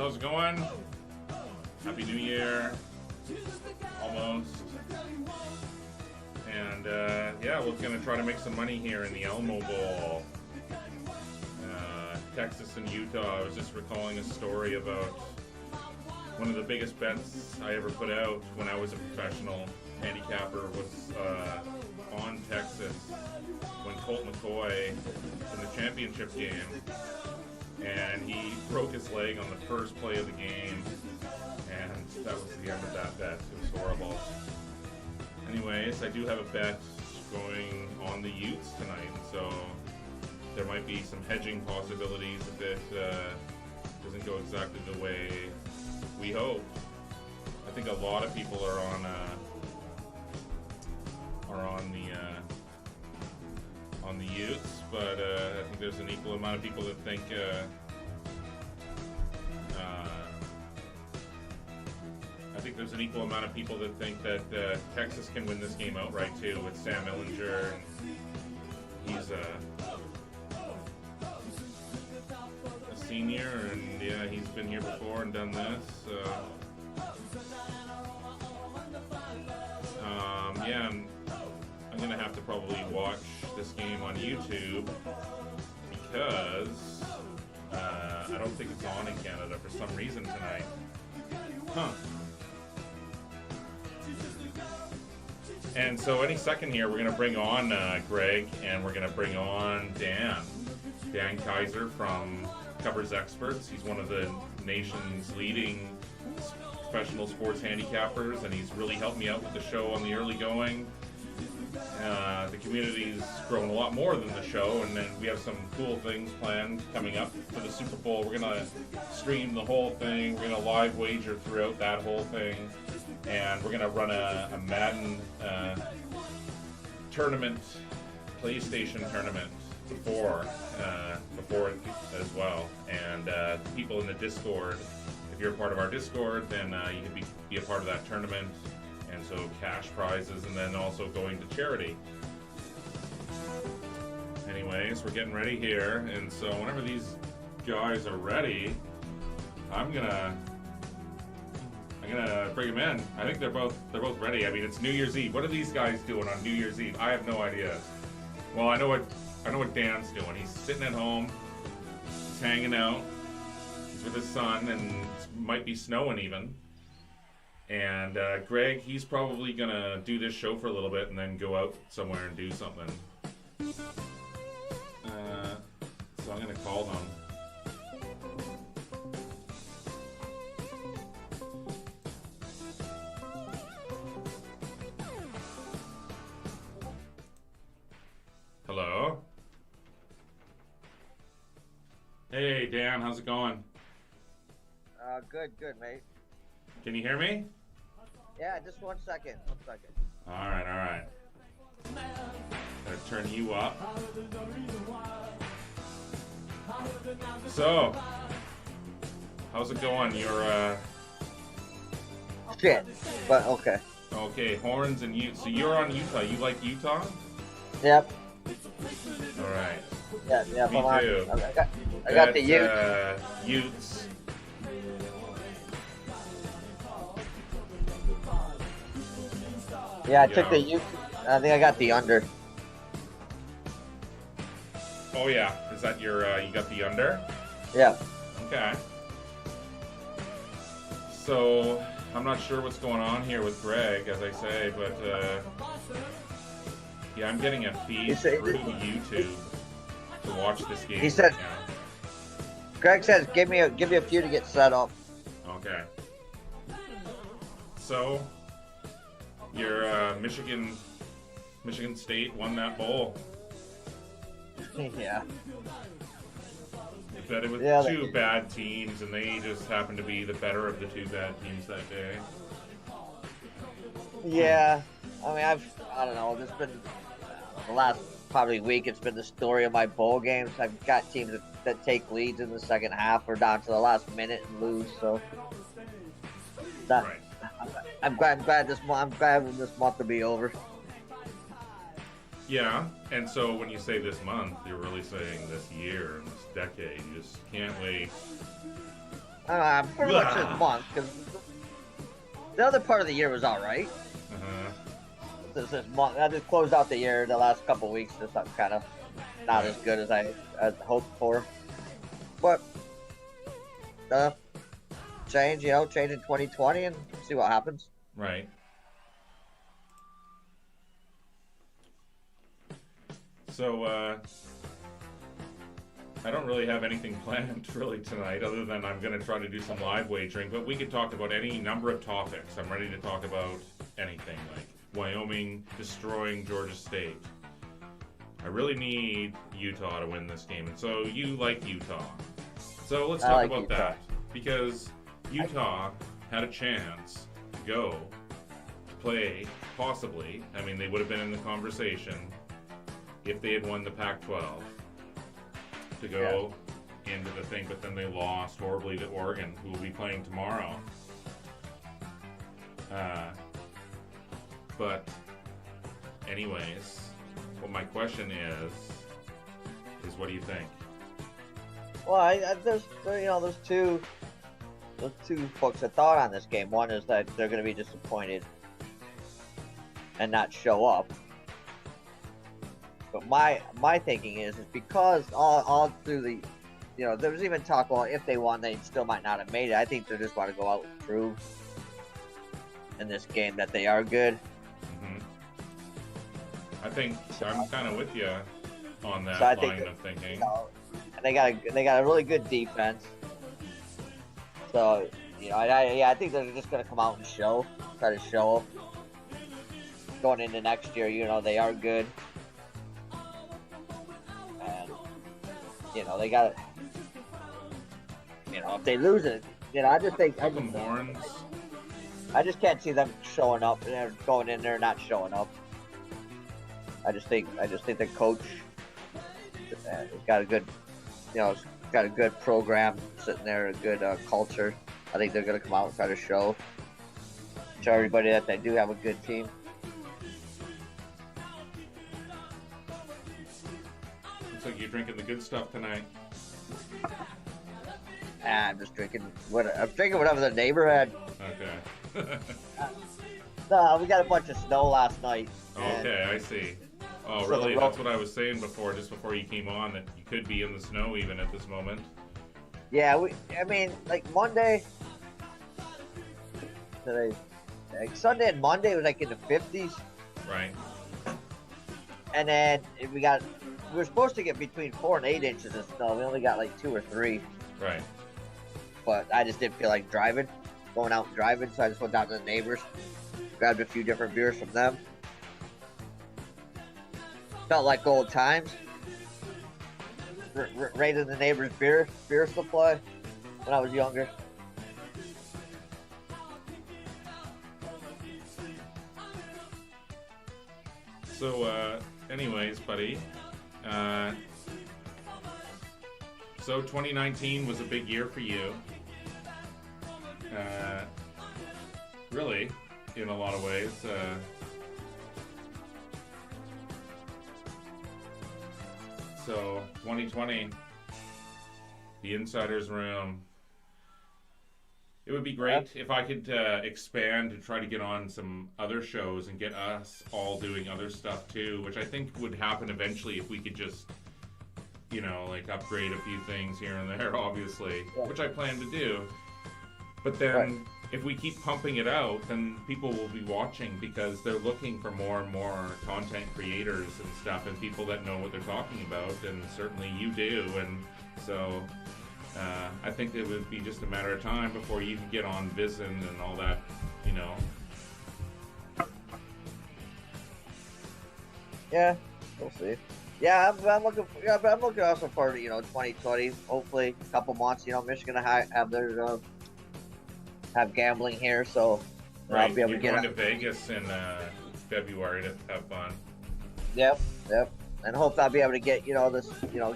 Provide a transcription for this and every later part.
how's it going? Happy New Year. Almost. And yeah, we're going to try to make some money here in the Alamo Bowl. Texas and Utah. I was just recalling a story about one of the biggest bets I ever put out when I was a professional handicapper was on Texas when Colt McCoy in the championship game, and he broke his leg on the first play of the game, and that was the end of that bet. It was horrible. Anyways, I do have a bet going on the Utes tonight, and so there might be some hedging possibilities if it doesn't go exactly the way we hope. I think a lot of people are on the Utes, but I think there's an equal amount of people that think that Texas can win this game outright too, with Sam Ellinger. He's a senior, and yeah, he's been here before and done this. Yeah, I'm gonna have to probably watch this game on YouTube because I don't think it's on in Canada for some reason tonight. Huh. And so any second here, we're gonna bring on Greg, and we're gonna bring on Dan Kaiser from Covers Experts. He's one of the nation's leading professional sports handicappers, and he's really helped me out with the show on the early going. The community's grown a lot more than the show, and then we have some cool things planned coming up for the Super Bowl. We're going to stream the whole thing. We're going to live wager throughout that whole thing, and we're going to run a Madden tournament, PlayStation tournament before it as well. And people in the Discord, if you're a part of our Discord, then you can be a part of that tournament, and so cash prizes, and then also going to charity. Anyways, we're getting ready here, and so whenever these guys are ready, I'm gonna bring them in. I think they're both ready. I mean, it's New Year's Eve. What are these guys doing on New Year's Eve? I have no idea. Well, I know what Dan's doing. He's sitting at home. He's hanging out. He's with his son, and it might be snowing even. And Greg, he's probably gonna do this show for a little bit and then go out somewhere and do something. So I'm gonna call them. Hello? Hey, Dan, how's it going? Good, mate. Can you hear me? Yeah, just 1 second. All right. Gotta turn you up. So, how's it going? You're, Shit, but okay. Okay, Horns and Utes. So you're on Utah. You like Utah? Yep. All right. Yeah, Me too. I got the Utes. Utes. Yeah, I took the Utes. I think I got the under. Oh yeah, is that your? You got the under? Yeah. Okay. So I'm not sure what's going on here with Greg, as I say, but yeah, I'm getting a feed through YouTube to watch this game. He said, right now. Greg says, give me a few to get set up. Okay. So your Michigan State won that bowl. Yeah. But it was two bad teams, and they just happened to be the better of the two bad teams that day. Yeah. I mean, I don't know. There's been the last probably week. It's been the story of my bowl games. I've got teams that take leads in the second half or down to the last minute and lose. So Right. I'm glad this month to be over. Yeah, and so when you say this month, you're really saying this year and this decade. You just can't wait Pretty much this month, because the other part of the year was all right. This month, I just closed out the year. The last couple weeks, just kind of not as good as I hoped for. But change in 2020 and see what happens. Right. So I don't really have anything planned really tonight, other than I'm going to try to do some live wagering. But we could talk about any number of topics. I'm ready to talk about anything, like Wyoming destroying Georgia State. I really need Utah to win this game, and so you like Utah. So let's talk about that, because Utah had a chance to go to play, possibly. I mean, they would have been in the conversation if they had won the Pac-12 to go into the thing, but then they lost horribly to Oregon, who will be playing tomorrow. But anyways, well, my question is what do you think? Well, there's two folks that thought on this game. One is that they're going to be disappointed and not show up. But my thinking is because all through the, there was even talk, well, if they won, they still might not have made it. I think they just want to go out and prove in this game that they are good. I think I'm kind of with you on that line of thinking. And they got a really good defense. So I think they're just going to come out and try to show going into next year. They are good. They got it. If they lose it, I just think horns. I just can't see them showing up and they're going in there not showing up. I just think the coach has got a good, got a good program sitting there, a good culture. I think they're going to come out and try to show everybody that they do have a good team. Looks like you're drinking the good stuff tonight. I'm just drinking whatever the neighbor had. Okay. No, we got a bunch of snow last night. Okay, I see. Oh, so really? That's what I was saying before, just before you came on, that you could be in the snow even at this moment. Yeah, like Monday, Sunday and Monday was like in the 50s. Right. And then we were supposed to get between 4 and 8 inches of snow. We only got like 2 or 3. Right. But I just didn't feel like going out and driving, so I just went down to the neighbors, grabbed a few different beers from them. Felt like old times. Raided the neighbor's beer supply when I was younger. So, anyways, buddy. So 2019 was a big year for you. Really, in a lot of ways. So 2020, the Insider's Room. It would be great if I could expand to try to get on some other shows and get us all doing other stuff too, which I think would happen eventually if we could just, like upgrade a few things here and there, obviously, which I plan to do. But then if we keep pumping it out, then people will be watching because they're looking for more and more content creators and stuff and people that know what they're talking about, and certainly you do. And so I think it would be just a matter of time before you can get on Vision and all that, Yeah, we'll see. Yeah, I'm looking. Yeah, but I'm looking also for 2020. Hopefully, a couple months. Michigan have their have gambling here, so right. I'll be able to get going to Vegas in February to have fun. Yep. And hopefully I'll be able to get this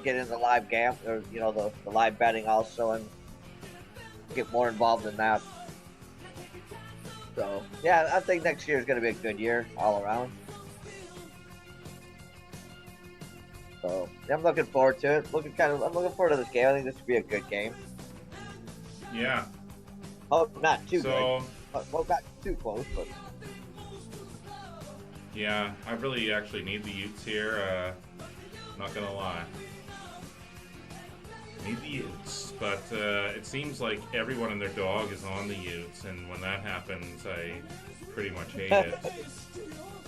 get into live or the live betting also and get more involved in that. So yeah, I think next year is going to be a good year all around. So yeah, I'm looking forward to it. I'm looking forward to this game. I think this will be a good game. Yeah. Oh, not too So, good. Well, not too close, but yeah, I really actually need the Utes here. Not gonna lie. Need the Utes, but it seems like everyone and their dog is on the Utes, and when that happens, I pretty much hate it.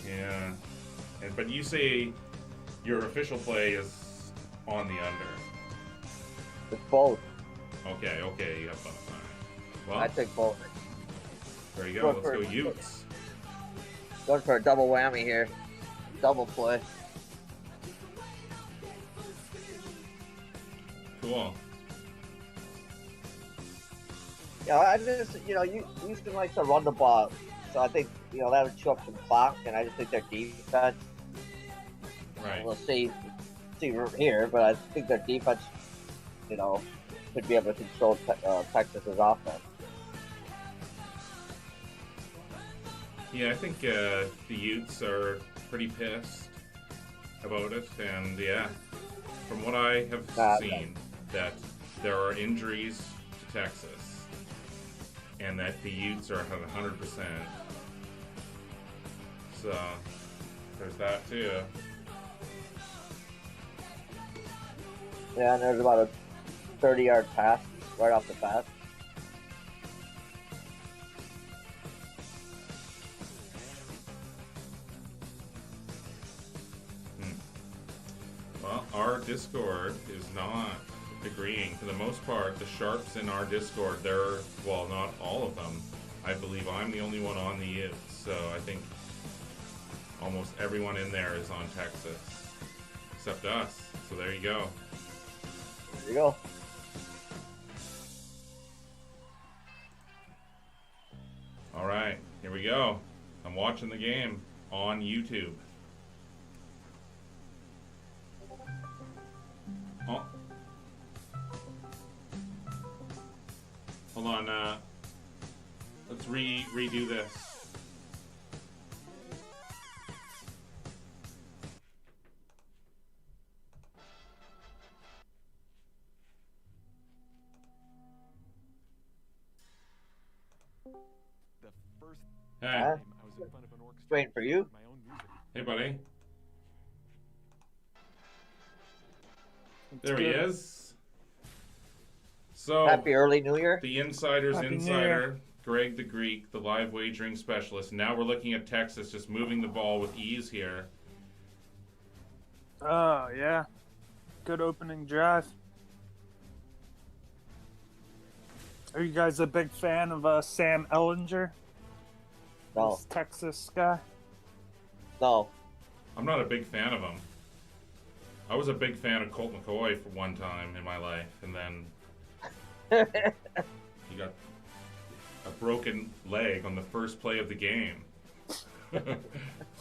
Yeah. But you say your official play is on the under. it's both. Okay, you have both. All right. Well, I take both. there you go. Let's go Utes. Going for a double whammy here. Double play. Cool. Yeah, I just, Houston likes to run the ball. So I think, that would chew up some clock, and I just think their defense, Right. we'll see here, but I think their defense, could be able to control Texas's offense. Yeah, I think the Utes are pretty pissed about it, and yeah, from what I have seen, that there are injuries to Texas, and that the Utes are at 100%. So there's that too. Yeah, and there's about a 30-yard pass right off the bat. Well, our Discord is not agreeing. For the most part, the sharps in our Discord, well, not all of them. I believe I'm the only one on the Utes, so I think almost everyone in there is on Texas, except us. So there you go. There you go. All right, here we go. I'm watching the game on YouTube. Oh. Hold on, let's redo this. Hey. I was waiting for you. Hey, buddy. There he is. So, Happy early New Year. The insider's Happy New insider, Year. Greg the Greek, the live wagering specialist. Now we're looking at Texas just moving the ball with ease here. Oh, yeah. Good opening drive. Are you guys a big fan of Sam Ellinger? No, This Texas guy? no. I'm not a big fan of him. I was a big fan of Colt McCoy for one time in my life, and then he got a broken leg on the first play of the game.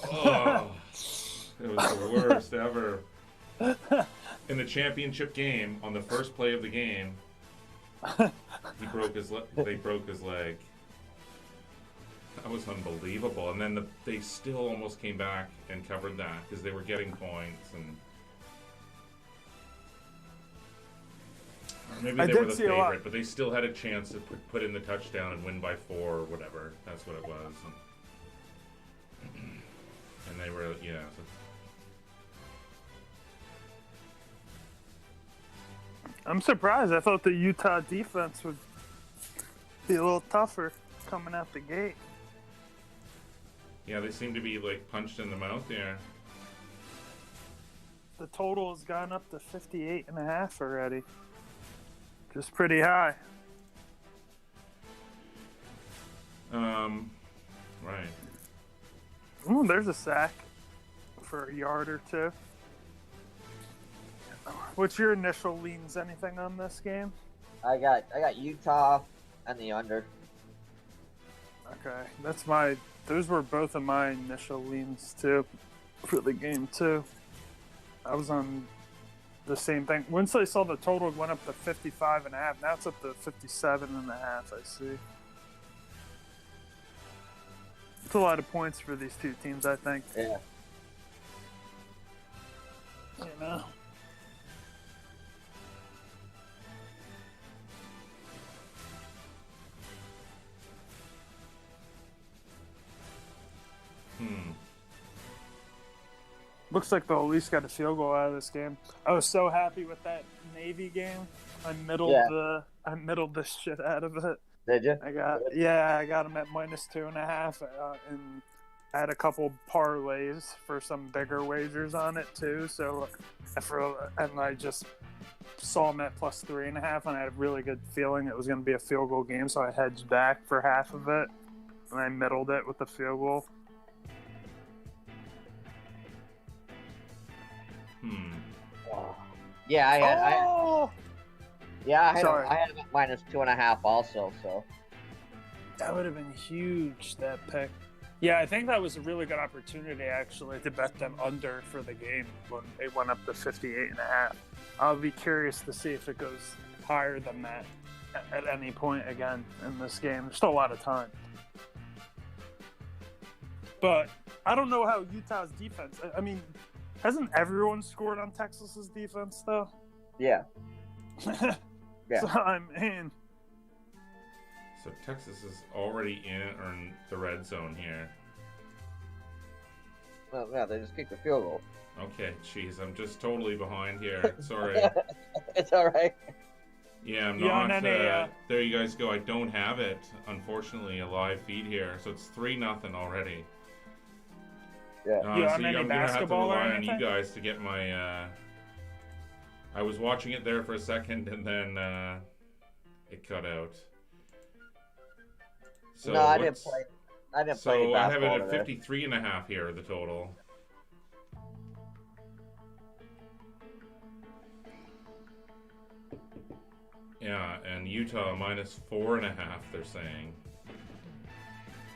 Oh, it was the worst ever. In the championship game, on the first play of the game, they broke his leg. That was unbelievable. And then they still almost came back and covered that because they were getting points, and maybe they were the favorite, but they still had a chance to put in the touchdown and win by 4 or whatever. That's what it was. And they were, yeah. I'm surprised. I thought the Utah defense would be a little tougher coming out the gate. Yeah, they seem to be like punched in the mouth there. The total has gone up to 58.5 already. Just pretty high. Right. Ooh, there's a sack for a yard or two. What's your initial leans? Anything on this game? I got Utah and the under. Okay, those were both of my initial leans too for the game too. I was on the same thing. Once I saw the total went up to 55.5, now it's up to 57.5. I see. It's a lot of points for these two teams, I think. Yeah. You know. Looks like they'll at least get a field goal out of this game. I was so happy with that Navy game. I middled the shit out of it. Did you? I got them at -2.5, and I had a couple parlays for some bigger wagers on it too. So, I just saw them at +3.5, and I had a really good feeling it was going to be a field goal game. So I hedged back for half of it, and I middled it with the field goal. Yeah, I had Sorry. I had him at -2.5 also. So That would have been huge, that pick. Yeah, I think that was a really good opportunity, actually, to bet them under for the game when they went up to 58.5. I'll be curious to see if it goes higher than that at any point again in this game. There's still a lot of time. But I don't know how Utah's defense... I mean, hasn't everyone scored on Texas's defense, though? yeah. Yeah. So, I mean... So Texas is already in the red zone here. Well, yeah, they just kicked the field goal. Okay, jeez, I'm just totally behind here. Sorry. It's all right. Yeah, I'm You on not. any, There you guys go. I don't have it, unfortunately, a live feed here. So it's 3-0 already. Yeah. You on see, any I'm gonna have to basketball or rely on anything? you guys to get my. I was watching it there for a second, and then it cut out. So No, I didn't play. I didn't play So I have it basketball at today. 53.5 here, the total. Yeah, and Utah -4.5, they're saying.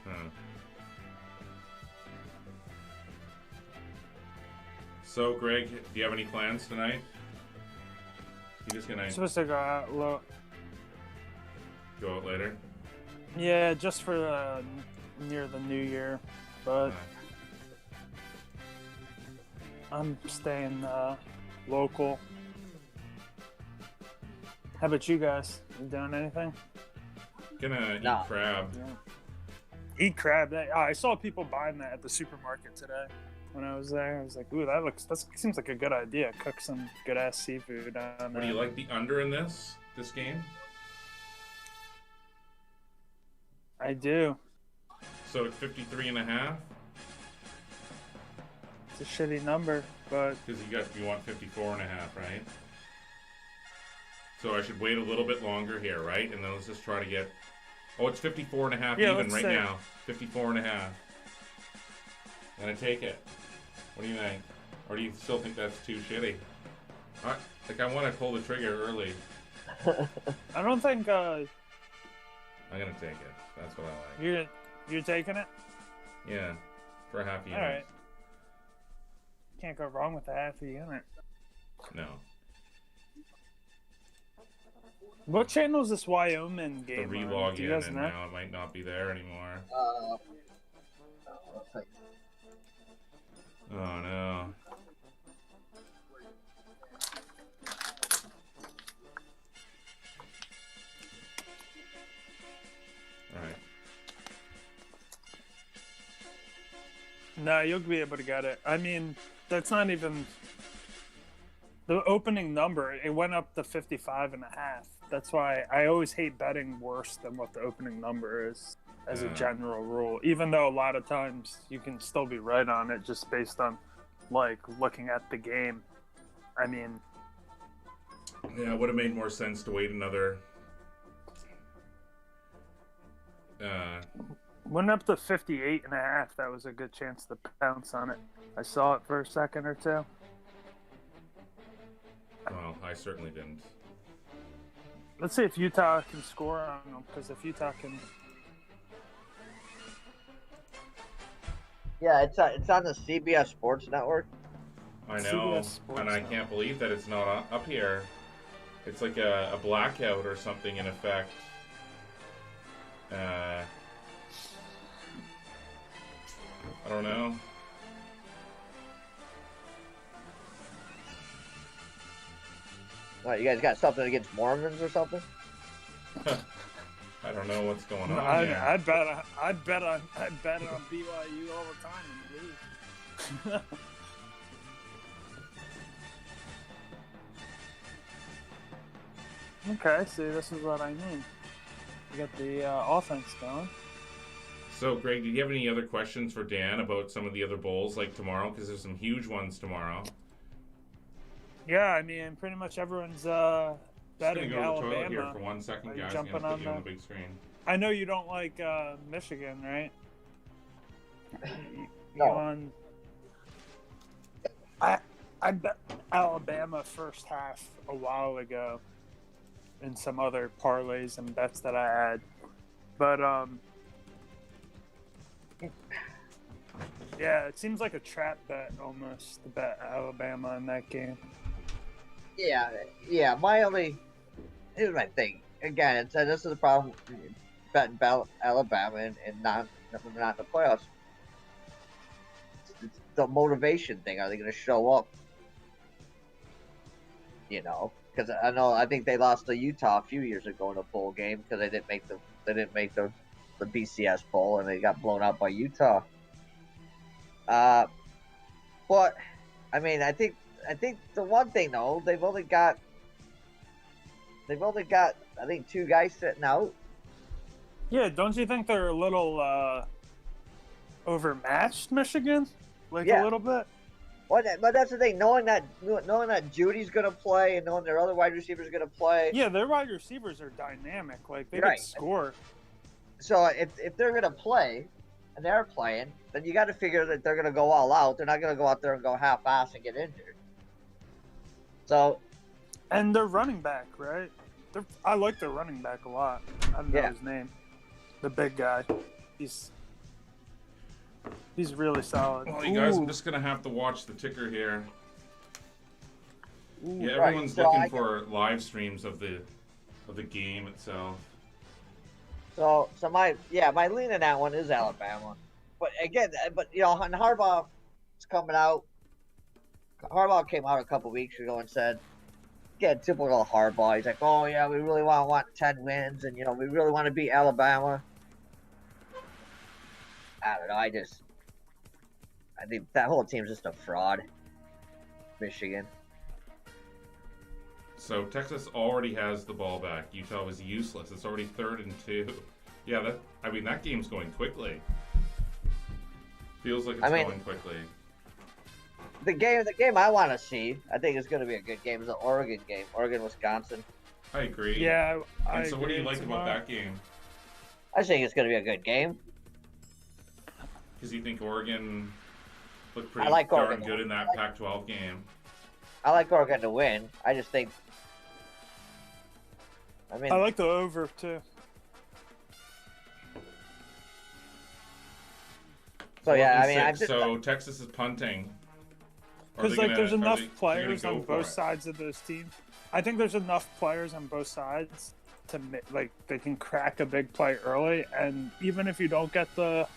Huh. So, Greg, do you have any plans tonight? You just gonna I'm supposed to go out low. go out later? Yeah, just for near the new year. But I'm staying local. How about you guys? You doing anything? Gonna No. eat crab. Yeah. Eat crab. I saw people buying that at the supermarket today. When I was there, I was like, "Ooh, that seems like a good idea. Cook some good ass seafood on What do you like the under in this game? I do. So it's 53.5 It's a shitty number, but because you want 54.5, right? So I should wait a little bit longer here, right? And then let's just try to get. Oh, it's 54.5 Yeah, even let's right say- now. 54.5. Gonna take it. What do you think? Or do you still think that's too shitty? I want to pull the trigger early. I don't think I'm gonna take it. That's what I like. you're taking it. Yeah, for a half unit. All right. Can't go wrong with a half a unit. No, What channel is this Wyoming the game? on? relog Do you in, guys and know? now it might not be there anymore. Let's see. Oh no. Alright. No, you'll be able to get it. I mean, that's not even the opening number. It went up to 55.5. That's why I always hate betting worse than what the opening number is, as a general rule. Even though a lot of times you can still be right on it just based on, like, looking at the game. I mean, Yeah, it would have made more sense to wait another. went up to 58.5. That was a good chance to pounce on it. I saw it for a second or two. Well, I certainly didn't. Let's see if Utah can score on them, because if Utah can... Yeah, it's on the CBS Sports Network. I know, CBS Sports and I now. can't believe that it's not up here. It's like a blackout or something in effect. I don't know. What, you guys got something against Mormons or something? I don't know what's going on here. I bet on BYU all the time and lose. Okay, see, this is what I mean. You got the offense going. So, Greg, do you have any other questions for Dan about some of the other bowls like tomorrow? Because there's some huge ones tomorrow. Yeah, I mean, pretty much everyone's Just gonna betting go to the toilet here Alabama. for 1 second, Are you guys. I'm jumping gonna put on you on that? the big screen. I know you don't like Michigan, right? You No. on? I bet Alabama first half a while ago, and some other parlays and bets that I had, but yeah, it seems like a trap bet almost to bet Alabama in that game. Yeah. Here's my thing. Again, this is the problem betting Alabama and not in the playoffs. It's the motivation thing. Are they going to show up? Because I think they lost to Utah a few years ago in a bowl game because they didn't make the BCS bowl and they got blown out by Utah. But I mean, I think the one thing though, they've only got I think 2 guys sitting out. Yeah, don't you think they're a little overmatched, Michigan? Like Yeah. a little bit? But that's the thing. Knowing that Judy's gonna play and knowing their other wide receivers gonna play. Yeah, their wide receivers are dynamic. Like they Right. could score. So if they're gonna play, and they're playing, then you got to figure that they're gonna go all out. They're not gonna go out there and go half-ass and get injured. So. And their running back, right? I like their running back a lot. I don't know his name. The big guy. He's really solid. Well, you guys, I'm just gonna have to watch the ticker here. Ooh, Yeah, right. everyone's So looking for live streams of the game itself. So my lean in that one is Alabama, but again, and Harbaugh is coming out. Harbaugh came out a couple weeks ago and said, again, typical Harbaugh. He's like, oh yeah, we really want 10 wins, and we really want to beat Alabama. I don't know. I think that whole team's just a fraud. Michigan. So Texas already has the ball back. Utah was useless. It's already 3rd and 2. Yeah, that game's going quickly. Feels like it's going quickly. The game I want to see, I think is going to be a good game, is the Oregon game. Oregon-Wisconsin. I agree. Yeah, and so what do you like about that game? I think it's going to be a good game. Because you think Oregon looked pretty like darn Oregon. good in that Pac-12 game. I like Oregon to win. I just think. I like the over too. So yeah, so Texas is punting. Because there's enough players on both sides of those teams. I think there's enough players on both sides to they can crack a big play early, and even if you don't get the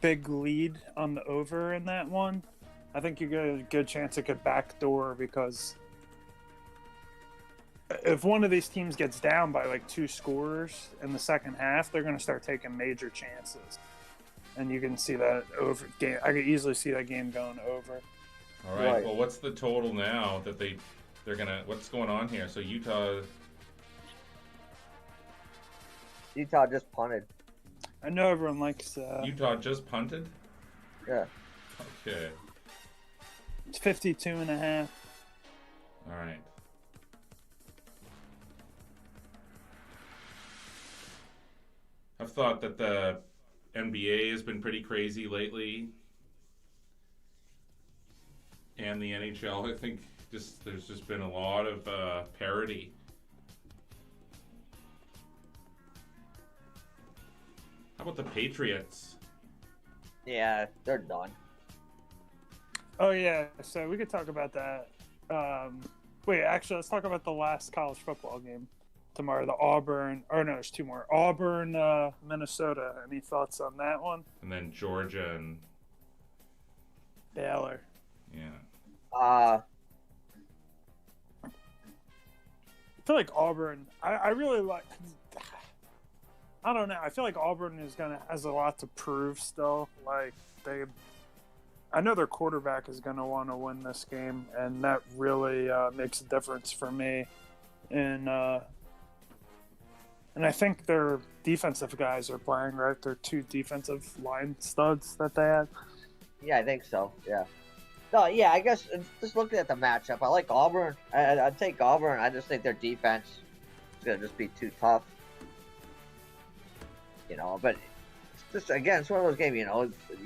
big lead on the over in that one, I think you get a good chance it could backdoor, because if one of these teams gets down by 2 scorers in the second half, they're going to start taking major chances, and you can see that over game. I could easily see that game going over. All right. Well, what's the total now that they're gonna? What's going on here? So Utah just punted. I know everyone likes. Utah just punted. Yeah. Okay. It's 52.5. All right. I've thought that the NBA has been pretty crazy lately. And the NHL, I think there's just been a lot of parity. How about the Patriots? Yeah, they're done. Oh yeah, so we could talk about that. Wait, actually, let's talk about the last college football game tomorrow. The Auburn, or no, there's 2 more. Auburn, Minnesota. Any thoughts on that one? And then Georgia and Baylor. Yeah. I feel like Auburn. I really like. I don't know. I feel like Auburn has a lot to prove still. I know their quarterback is gonna want to win this game, and that really makes a difference for me in And I think their defensive guys are playing, right? They're 2 defensive line studs that they have. Yeah, I think so. Yeah. No, yeah, I guess just looking at the matchup, I like Auburn. I'd take Auburn. I just think their defense is going to just be too tough. But it's just, again, it's one of those games, you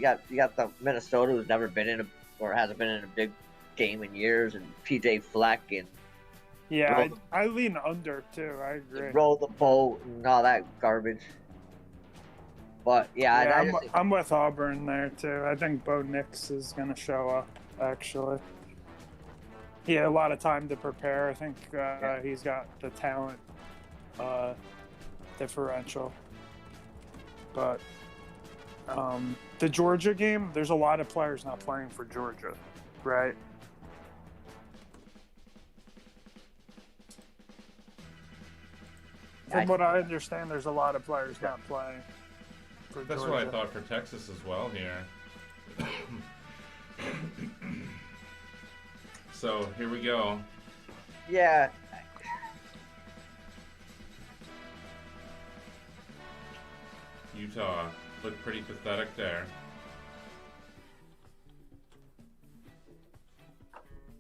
got the Minnesota who's never been in or hasn't been in a big game in years, and PJ Fleck and yeah, I lean under too. I agree. Roll the boat and all that garbage. But yeah, I'm with Auburn there too. I think Bo Nix is going to show up. Actually, he had a lot of time to prepare. I think he's got the talent differential. But the Georgia game, there's a lot of players not playing for Georgia, right? From what I understand, there's a lot of players not playing for That's Georgia. what I thought for Texas as well here. So, here we go. Yeah. Utah looked pretty pathetic there.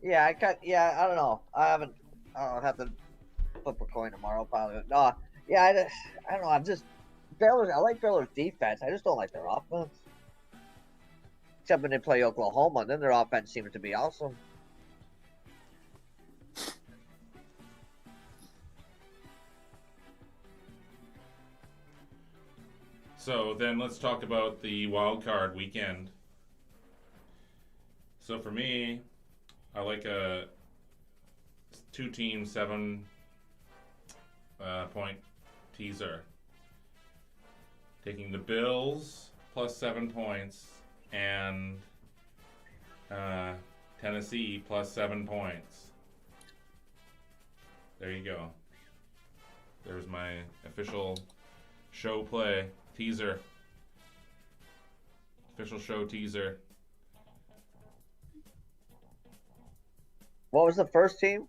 Yeah, I don't know. I'll have to flip a coin tomorrow probably. No, yeah, I don't know. I like Baylor's defense. I just don't like their offense. Except when they play Oklahoma, then their offense seems to be awesome. So then let's talk about the wild card weekend. So for me, I like a 2-team 7-point teaser. Taking the Bills plus 7 points and Tennessee plus 7 points. There you go. There's my official show play teaser. Official show teaser. What was the first team?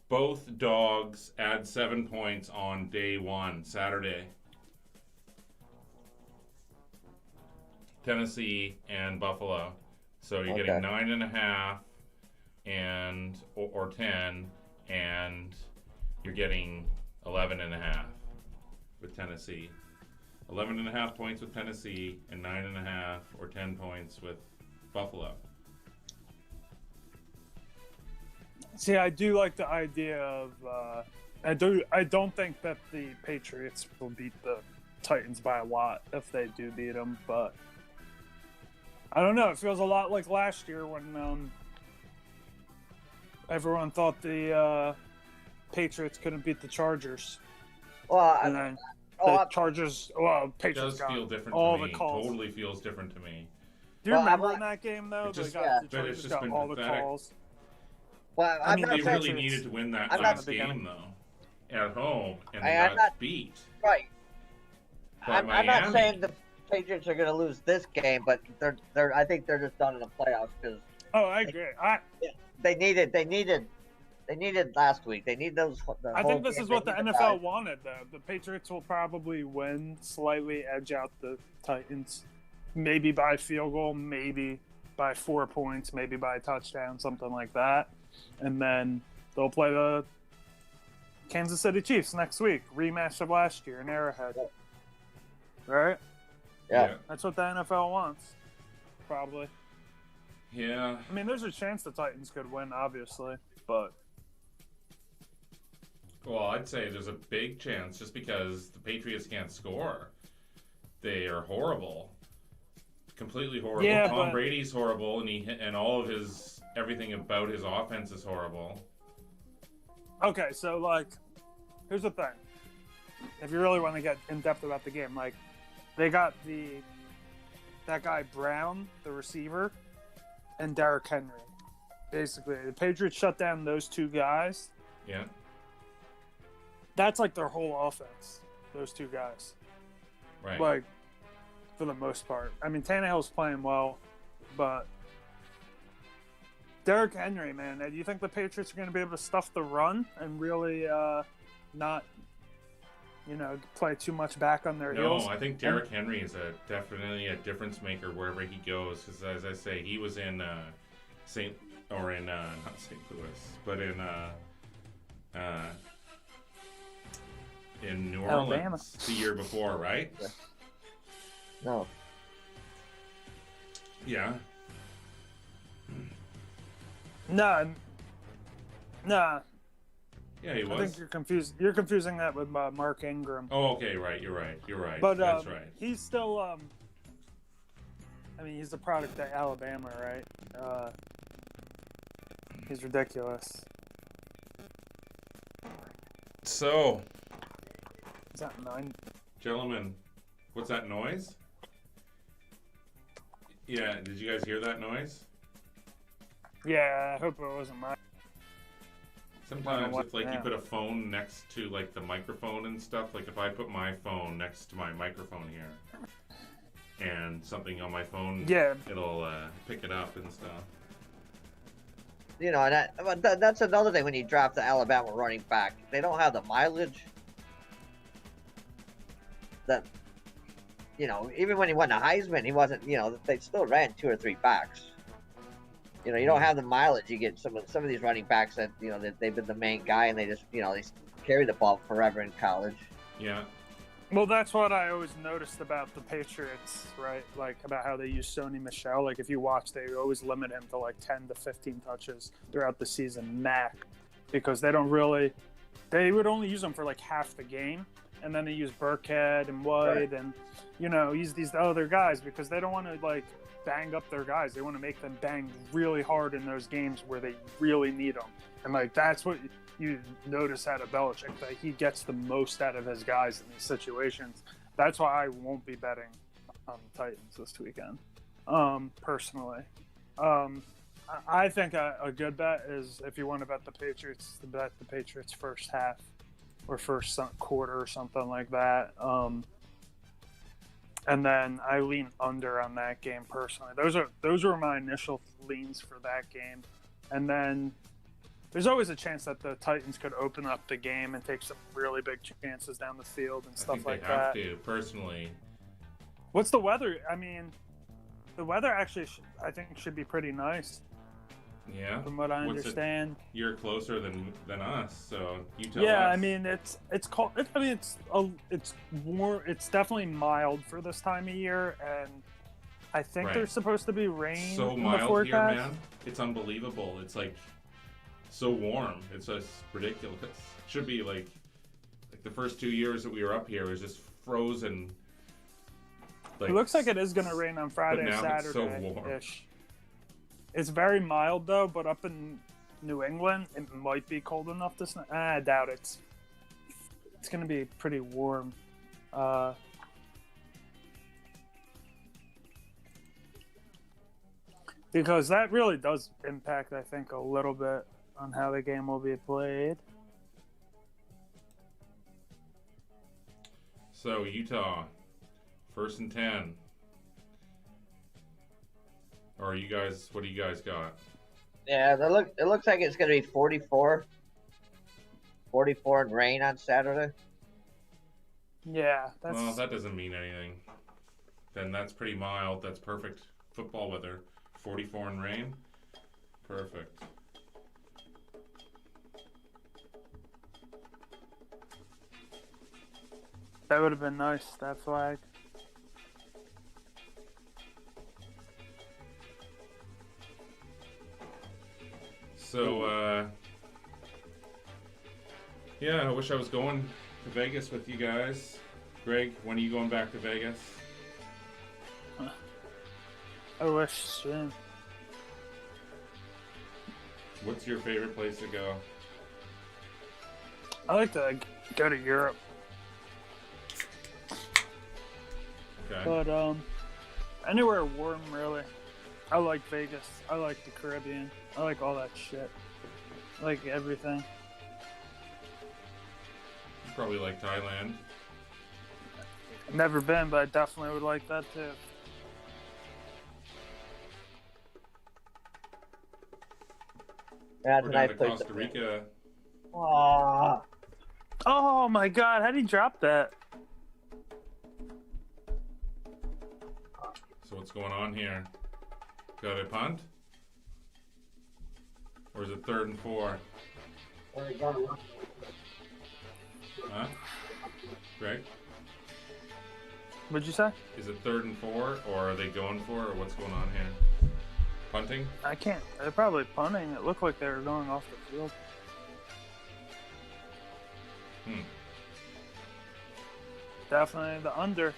Both dogs add 7 points on day 1, Saturday. Tennessee and Buffalo. So you're getting 9.5 and or 10, and you're getting 11.5 with Tennessee. 11.5 points with Tennessee and 9.5 or 10 points with Buffalo. See, I do like the idea of. I don't think that the Patriots will beat the Titans by a lot if they do beat them, but I don't know. It feels a lot like last year when everyone thought the Patriots couldn't beat the Chargers. Well, the Chargers. Well, It Patriots does feel different all to the me. calls. Totally feels different to me. Do you remember in that game though? It just- The but it's Chargers just got been all the pathetic. calls. well, I mean, They the really Patriots- needed to win that I'm last not- game, though, at home, and they I'm got not- beat right. by I'm Miami. not saying the Patriots are going to lose this game, but I think they're just done in the playoffs because Oh, I agree. they needed last week. They need those. I think this is what the NFL wanted, though. The Patriots will probably win, slightly edge out the Titans, maybe by field goal, maybe by 4 points, maybe by a touchdown, something like that. And then they'll play the Kansas City Chiefs next week, rematch of last year in Arrowhead. Right? Yeah. That's what the NFL wants, probably. Yeah. I mean, there's a chance the Titans could win, obviously, but Well, I'd say there's a big chance just because the Patriots can't score. They are horrible. Completely horrible. Yeah, Tom but- Brady's horrible, and all of everything about his offense is horrible. okay, so like, here's the thing. If you really want to get in depth about the game, like, they got that guy Brown, the receiver, and Derrick Henry. Basically, the Patriots shut down those two guys. Yeah. That's like their whole offense. Those two guys, Right. like, for the most part. I mean, Tannehill's playing well, but Derrick Henry, man, do you think the Patriots are going to be able to stuff the run and really not, play too much back on their No, heels. I think Derrick Henry is definitely a difference maker wherever he goes. Because as I say, he was in not St. Louis, but in New Orleans Alabama. the year before, right? No. Yeah. Nah. Yeah, he was. I think you're confusing that with Mark Ingram. Oh, okay, right. You're right. But That's right. he's still. He's a product of Alabama, right? He's ridiculous. So, Is that 9? gentlemen, what's that noise? Yeah, did you guys hear that noise? Yeah, I hope it wasn't mine. Sometimes it's like you now. put a phone next to like the microphone and stuff. Like if I put my phone next to my microphone here, and something on my phone, Yeah. it'll pick it up and stuff. That's another thing when you draft the Alabama running back. They don't have the mileage that, even when he won the Heisman, he wasn't, they still ran 2 or 3 backs. You don't have the mileage. You get some of these running backs that, that they've been the main guy and they just, they carry the ball forever in college. Yeah. Well, that's what I always noticed about the Patriots, right? Like about how they use Sony Michel. Like if you watch, they always limit him to like 10 to 15 touches throughout the season, max, because they would only use him for like half the game. And then they use Burkhead and White and, use these other guys because they don't want to like bang up their guys. They want to make them bang really hard in those games where they really need them. And like that's what you notice out of Belichick, that he gets the most out of his guys in these situations. That's why I won't be betting on the Titans this weekend, personally. I think a good bet is if you want to bet the Patriots, to bet the Patriots first half or first quarter or something like that. And then I lean under on that game personally. Those are my initial leans for that game. And then there's always a chance that the Titans could open up the game and take some really big chances down the field and stuff like that. I think they have to, personally. What's the weather? I mean, the weather actually, I think, should be pretty nice. Yeah. From what I understand. You're closer than us, so you tell us. Yeah, I mean it's cold. It's warm. It's definitely mild for this time of year, and I think there's supposed to be rain. So in mild the forecast. here, man. It's unbelievable. It's like so warm. It's just ridiculous. It should be like the first 2 years that we were up here was just frozen. It looks like it is going to rain on Friday or Saturday. It's so warm. It's very mild though, but up in New England, it might be cold enough to snow. I doubt it. It's going to be pretty warm. Because that really does impact, I think, a little bit on how the game will be played. So, Utah, 1st and 10. Or you guys, what do you guys got? Yeah, it looks like it's going to be 44 and rain on Saturday. Yeah. Well, that doesn't mean anything. Then that's pretty mild. That's perfect football weather. 44 and rain. Perfect. That would have been nice, that flag. So, yeah, I wish I was going to Vegas with you guys. Greg, when are you going back to Vegas? I wish soon. What's your favorite place to go? I like to go to Europe. Okay. But anywhere warm, really. I like Vegas. I like the Caribbean. I like all that shit. I like everything. You probably like Thailand. Never been, but I definitely would like that too. Yeah, We're down to Costa Rica. Aww. Oh my God! How did he drop that? So what's going on here? Got a punt? Or is it 3rd and 4? Huh? Greg? What'd you say? Is it 3rd and 4, or are they going for it, or what's going on here? Punting? I can't. They're probably punting. It looked like they were going off the field. Definitely the under.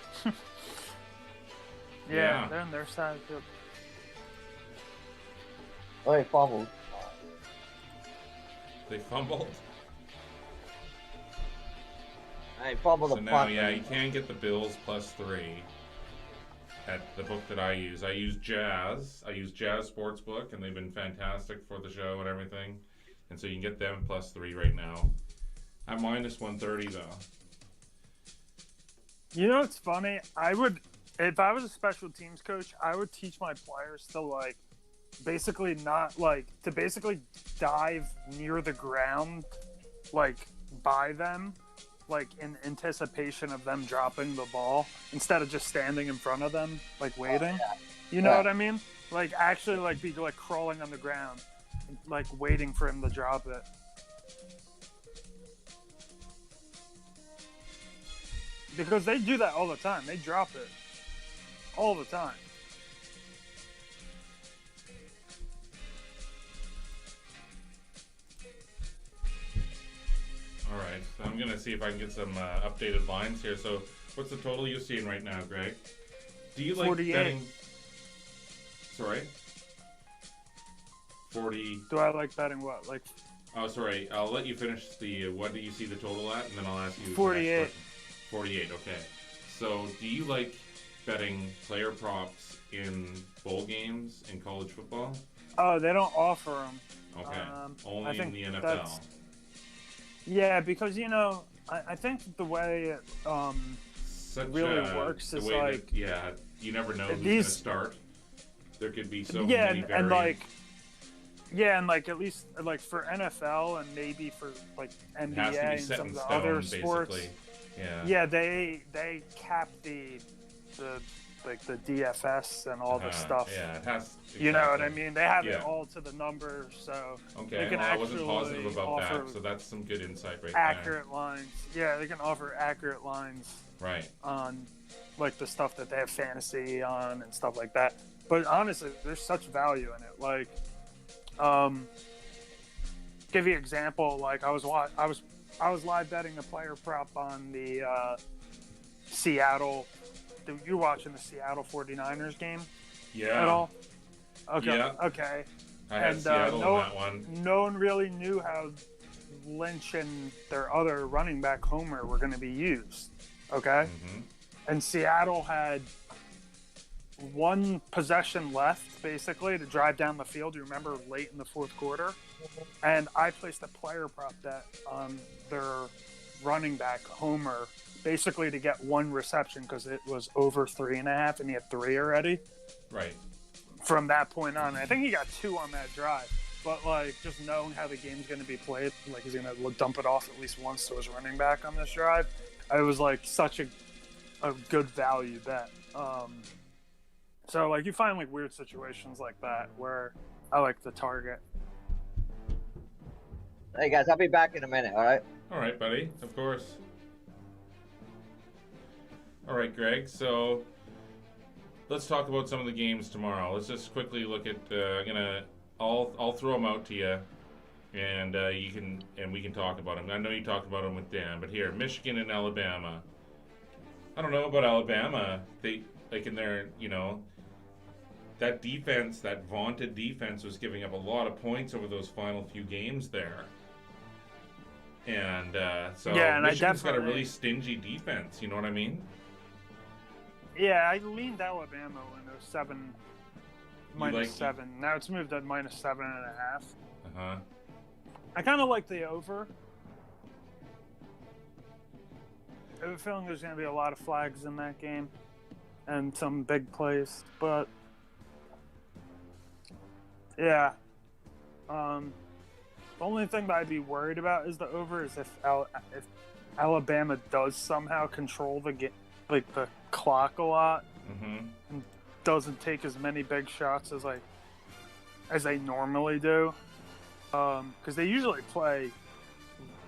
Yeah, they're on their side of the field. Oh, he fumbled. They fumbled? I fumbled So the now, punt. yeah, you can get the Bills +3 at the book that I use. I use Jazz. I use Jazz Sportsbook, and they've been fantastic for the show and everything. And so you can get them +3 right now. I'm -130 though. You know what's funny? If I was a special teams coach, I would teach my players to basically dive near the ground, by them, in anticipation of them dropping the ball instead of just standing in front of them, waiting. You know what I mean? Actually, be crawling on the ground, waiting for him to drop it. Because they do that all the time. They drop it all the time. All right, so I'm gonna see if I can get some updated lines here. So, what's the total you're seeing right now, Greg? Do you like 48. betting? Sorry, 40. Do I like betting what? Oh, sorry. I'll let you finish the. What do you see the total at, and then I'll ask you. 48. 48. Okay. So, do you like betting player props in bowl games in college football? Oh, they don't offer them. Okay. I Only in think the NFL. Yeah, because I think the way it really works is you never know who's these- going to start. There could be so many and variants. at least for NFL and maybe for It has to NBA be and set some in of the stone, other sports. basically. Yeah. Yeah, they cap the DFS and all this stuff. Yeah, it has. You know what I exactly. mean? They have it Yeah. all to the number, so Okay, they can well, I wasn't positive actually about offer that, so that's some good insight right accurate lines. Yeah, they can offer accurate lines there. Right. on the stuff that they have fantasy on and stuff like that. But honestly, there's such value in it. Give you an example. I was live betting the player prop on the Seattle. You're watching the Seattle 49ers game Yeah. at all? Okay. Yeah. Okay. I had Seattle in that one. No one really knew how Lynch and their other running back Homer were going to be used. Okay. Mm-hmm. And Seattle had one possession left, basically, to drive down the field. You remember late in the fourth quarter? And I placed a player prop bet on their running back, Homer, basically to get one reception because it was over 3.5 and he had 3 already. Right. From that point on, I think he got 2 on that drive. But just knowing how the game's going to be played, he's going to dump it off at least once to his running back on this drive. It was such a good value bet. So you find weird situations like that where I like the target. Hey guys, I'll be back in a minute. All right. All right, buddy. Of course. All right, Greg. So let's talk about some of the games tomorrow. Let's just quickly look at. I'll throw them out to you, and we can talk about them. I know you talked about them with Dan, but here, Michigan and Alabama. I don't know about Alabama. They in their that defense, that vaunted defense, was giving up a lot of points over those final few games there. And Michigan's got a really stingy defense. You know what I mean? Yeah, I leaned Alabama when it was 7, -7. Now it's moved to -7.5. Uh-huh. I kind of like the over. I have a feeling there's going to be a lot of flags in that game and some big plays, but yeah. The only thing that I'd be worried about is the over is if Alabama does somehow control the clock a lot and doesn't take as many big shots as they normally do, because they usually play.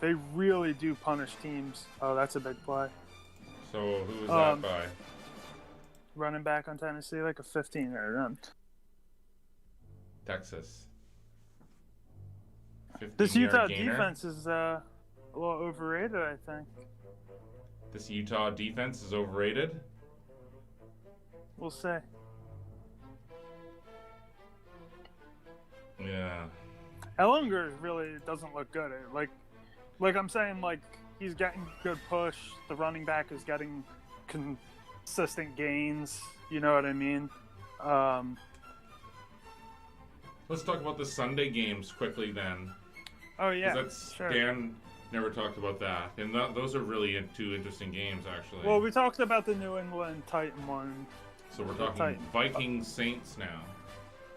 They really do punish teams. Oh, that's a big play. So who was that by? Running back on Tennessee, like a 15-yard run. Texas. This Utah defense is a little overrated, I think. This Utah defense is overrated? We'll see. Yeah. Ellinger really doesn't look good. Like I'm saying, like, he's getting good push. The running back is getting consistent gains. You know what I mean? Let's talk about the Sunday games quickly then. Oh, yeah. Sure. Dan never talked about that. And those are really two interesting games, actually. Well, we talked about the New England Titan one. So we're talking Vikings Saints now.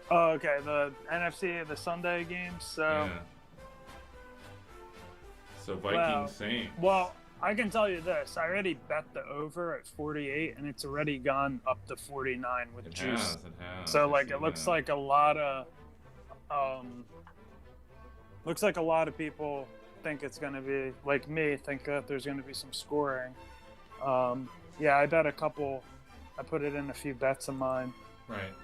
Oh, okay. The NFC, the Sunday games. So, yeah. So Vikings Saints. Well, I can tell you this. I already bet the over at 48, and it's already gone up to 49 with juice. It has. So, like, it looks like a lot of... looks like a lot of people think it's going to be, like me, think that there's going to be some scoring. Yeah, I bet a couple. I put it in a few bets of mine. Right.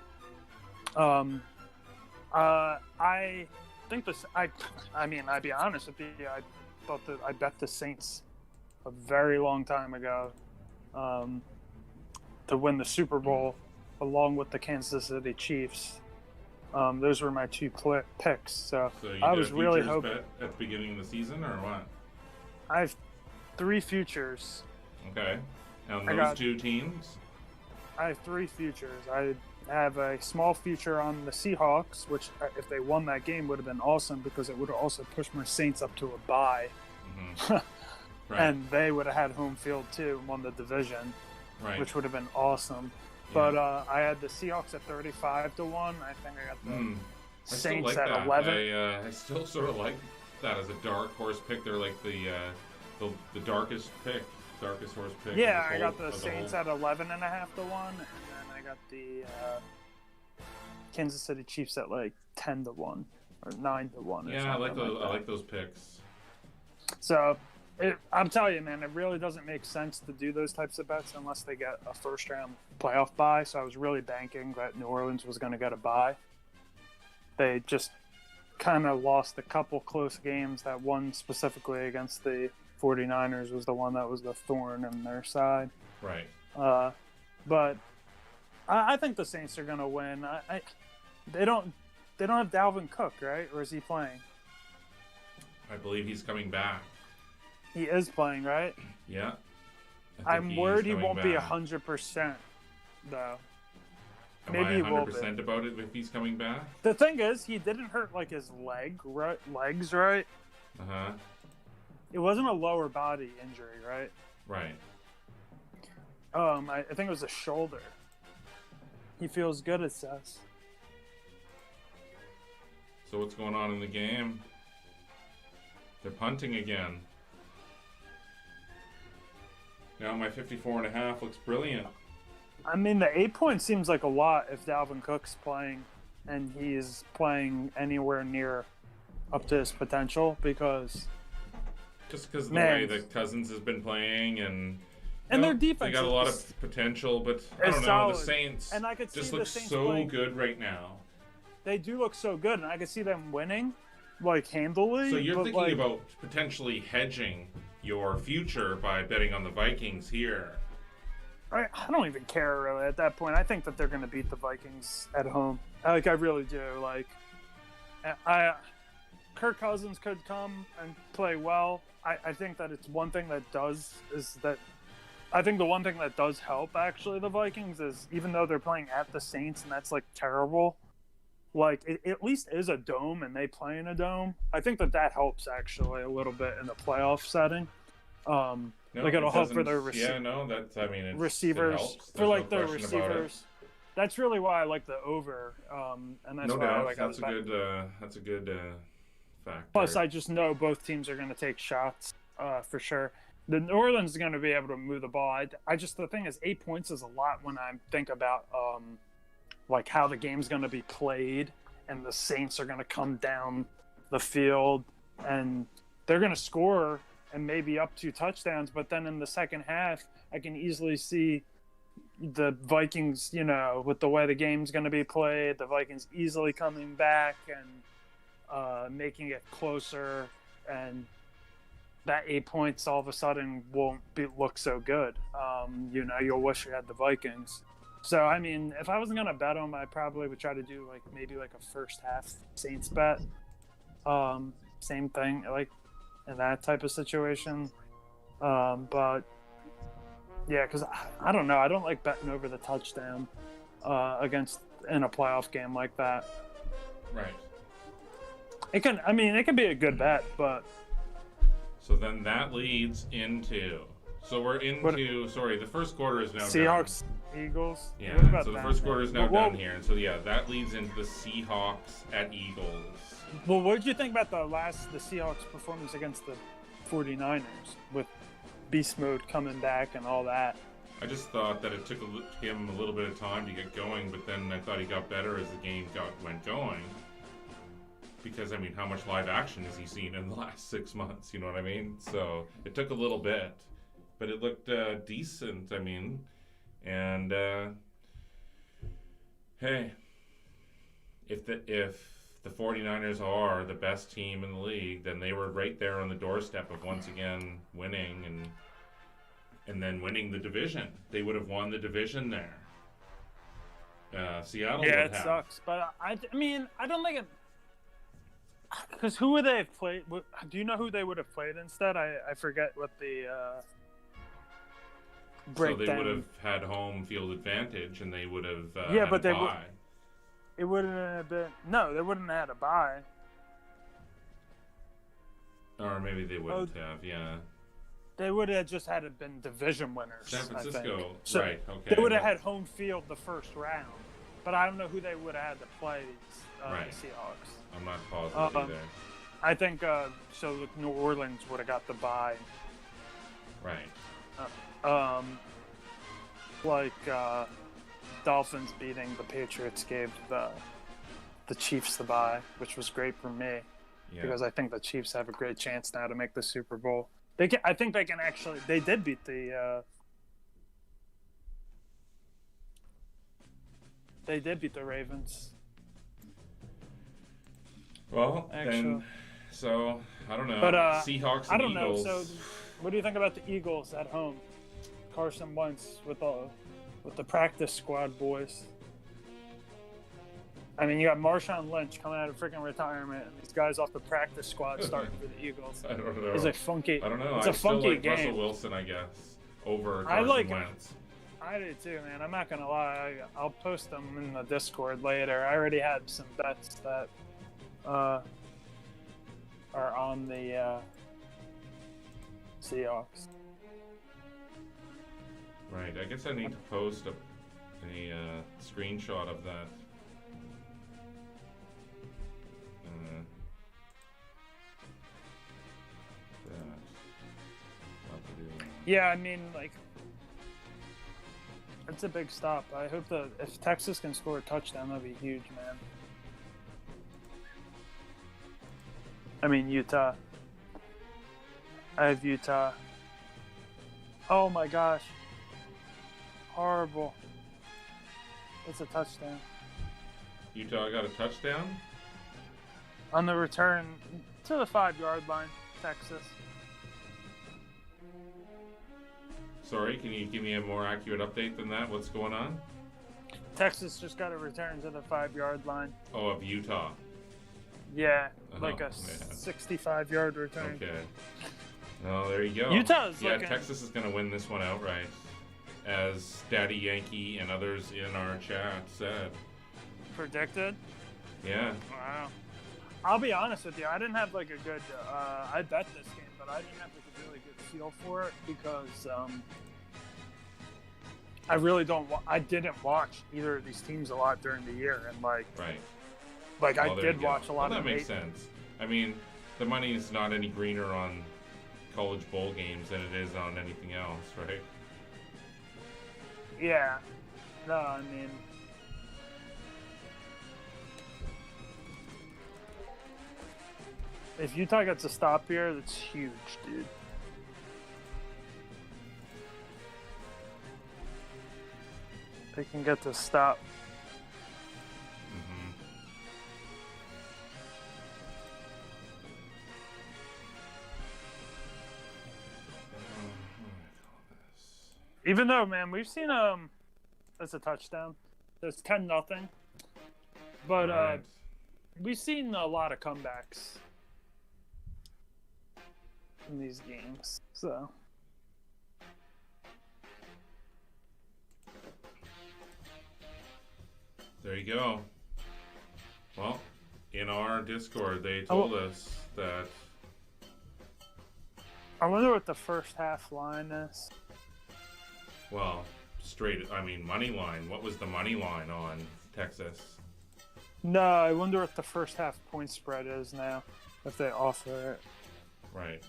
I think this. I mean, I'd be honest with you. I thought that I bet the Saints a very long time ago to win the Super Bowl, along with the Kansas City Chiefs. Those were my two picks. So you I was really hoping bet at the beginning of the season, or what? I have 3 futures. Okay. And those two teams? I have 3 futures. I have a small future on the Seahawks, which if they won that game would have been awesome because it would have also pushed my Saints up to a bye. Right. And they would have had home field too and won the division, which would have been awesome. Yeah. But I had the Seahawks at 35-1. I think I got the Saints at 11. I still sort of like that as a dark horse pick. They're like the darkest horse pick. Yeah, I got the Saints at 11.5-1, and then I got the Kansas City Chiefs at like 10-1 or 9-1. Yeah, I like those picks. So, I'm telling you, man, it really doesn't make sense to do those types of bets unless they get a first-round playoff bye. So I was really banking that New Orleans was going to get a bye. They just kind of lost a couple close games. That one specifically against the 49ers was the one that was the thorn in their side. Right. But I think the Saints are going to win. They don't have Dalvin Cook, right? Or is he playing? I believe he's coming back. He is playing, right? Yeah. I'm worried he won't be 100%, though. Maybe he will be. 100% about it if he's coming back? The thing is, he didn't hurt like his legs, right? Uh-huh. It wasn't a lower body injury, right? Right. I think it was a shoulder. He feels good, it says. So what's going on in the game? They're punting again. Now my 54.5 looks brilliant. I mean, the 8 points seems like a lot if Dalvin Cook's playing and he's playing anywhere near up to his potential because... Just because of the way that Cousins has been playing and their defense. They got a lot of potential, but I don't know. Solid. The Saints and I could just see look the Saints so playing. Good right now. They do look so good, and I could see them winning, like, handily. So you're thinking about potentially hedging your future by betting on the Vikings here. I don't even care, really, at that point. I think that they're going to beat the Vikings at home. I really do. Like, Kirk Cousins could come and play well. I think that it's one thing that does is that I think the one thing that does help actually the Vikings is even though they're playing at the Saints and that's like terrible, like it at least is a dome and they play in a dome. I think that helps actually a little bit in the playoff setting. Like it'll help for their receivers for like their receivers. That's really why I like the over, and that's why I like that's a good factor. Plus, I just know both teams are going to take shots for sure. The New Orleans is going to be able to move the ball. The thing is, 8 points is a lot when I think about like how the game's going to be played, and the Saints are going to come down the field and they're going to score and maybe up 2 touchdowns. But then in the second half, I can easily see the Vikings, with the way the game's going to be played, the Vikings easily coming back and making it closer, and that 8 points all of a sudden won't look so good. You'll wish you had the Vikings. So, I mean, if I wasn't going to bet them, I probably would try to do maybe a first half Saints bet. Same thing, like in that type of situation. But yeah, because I don't know. I don't like betting over the touchdown in a playoff game like that. Right. It can be a good bet, but. So then that leads into. So we're into. Sorry, the first quarter is now Seahawks, done. Eagles. Yeah. So the first quarter is now done here, and so yeah, that leads into the Seahawks at Eagles. Well, what did you think about the Seahawks performance against the 49ers with beast mode coming back and all that? I just thought that it took him a little bit of time to get going, but then I thought he got better as the game went going. Because, I mean, how much live action has he seen in the last 6 months? You know what I mean? So it took a little bit, but it looked decent. I mean, and hey, if the 49ers are the best team in the league, then they were right there on the doorstep of once again winning and then winning the division. They would have won the division there. Seattle would have. Yeah, it sucks, but I mean, I don't think it. Because who would they have played? Do you know who they would have played instead? I forget what the breakdown. So they would have had home field advantage, and they would have yeah, had but a bye. It wouldn't have been. No, they wouldn't have had a bye. Or maybe they wouldn't have. Yeah. They would have just had it been division winners. San Francisco, I think. So right? Okay. They would have had home field the first round, but I don't know who they would have had to play the Seahawks. I'm not positive either. I think so. New Orleans would have got the bye. Right. Dolphins beating the Patriots gave the Chiefs the bye, which was great for me because I think the Chiefs have a great chance now to make the Super Bowl. I think they can actually. They did beat the. They did beat the Ravens. Well, then, so I don't know. But Seahawks and I don't Eagles. know. So, what do you think about the Eagles at home? Carson Wentz with the practice squad boys. I mean, you got Marshawn Lynch coming out of freaking retirement, and these guys off the practice squad starting for the Eagles. I don't know. It's a funky. I don't know. It's I a funky still like game. Russell Wilson, I guess, over Carson Wentz. I do too, man. I'm not gonna lie. I'll post them in the Discord later. I already had some bets that are on the Seahawks. Right. I guess I need to post a screenshot of that. Yeah, I mean, it's a big stop. I hope that if Texas can score a touchdown, that'd be huge, man. I mean, Utah. I have Utah. Oh my gosh. Horrible. It's a touchdown. Utah got a touchdown? On the return to the 5-yard line, Texas. Sorry, can you give me a more accurate update than that? What's going on? Texas just got a return to the 5-yard line. Oh, of Utah. Yeah, like a 65-yard return. Okay. Oh, there you go. Utah's Texas is going to win this one outright, as Daddy Yankee and others in our chat said. Predicted? Yeah. Wow. I'll be honest with you. I didn't have a good. I bet this game, but I didn't have a really good feel for it because I really don't. I didn't watch either of these teams a lot during the year, and right. I did watch a lot of. That makes sense. I mean, the money's not any greener on college bowl games than it is on anything else, right? Yeah. No, I mean, if Utah gets a stop here, that's huge, dude. They can get the stop. Mm-hmm. Even though, man, we've seen that's a touchdown. It's 10-0, but Right. we've seen a lot of comebacks in these games. So There you go. Well, in our Discord, they told us that. I wonder what the first half line is. Well, money line. What was the money line on Texas? No, I wonder what the first half point spread is now, if they offer it. Right.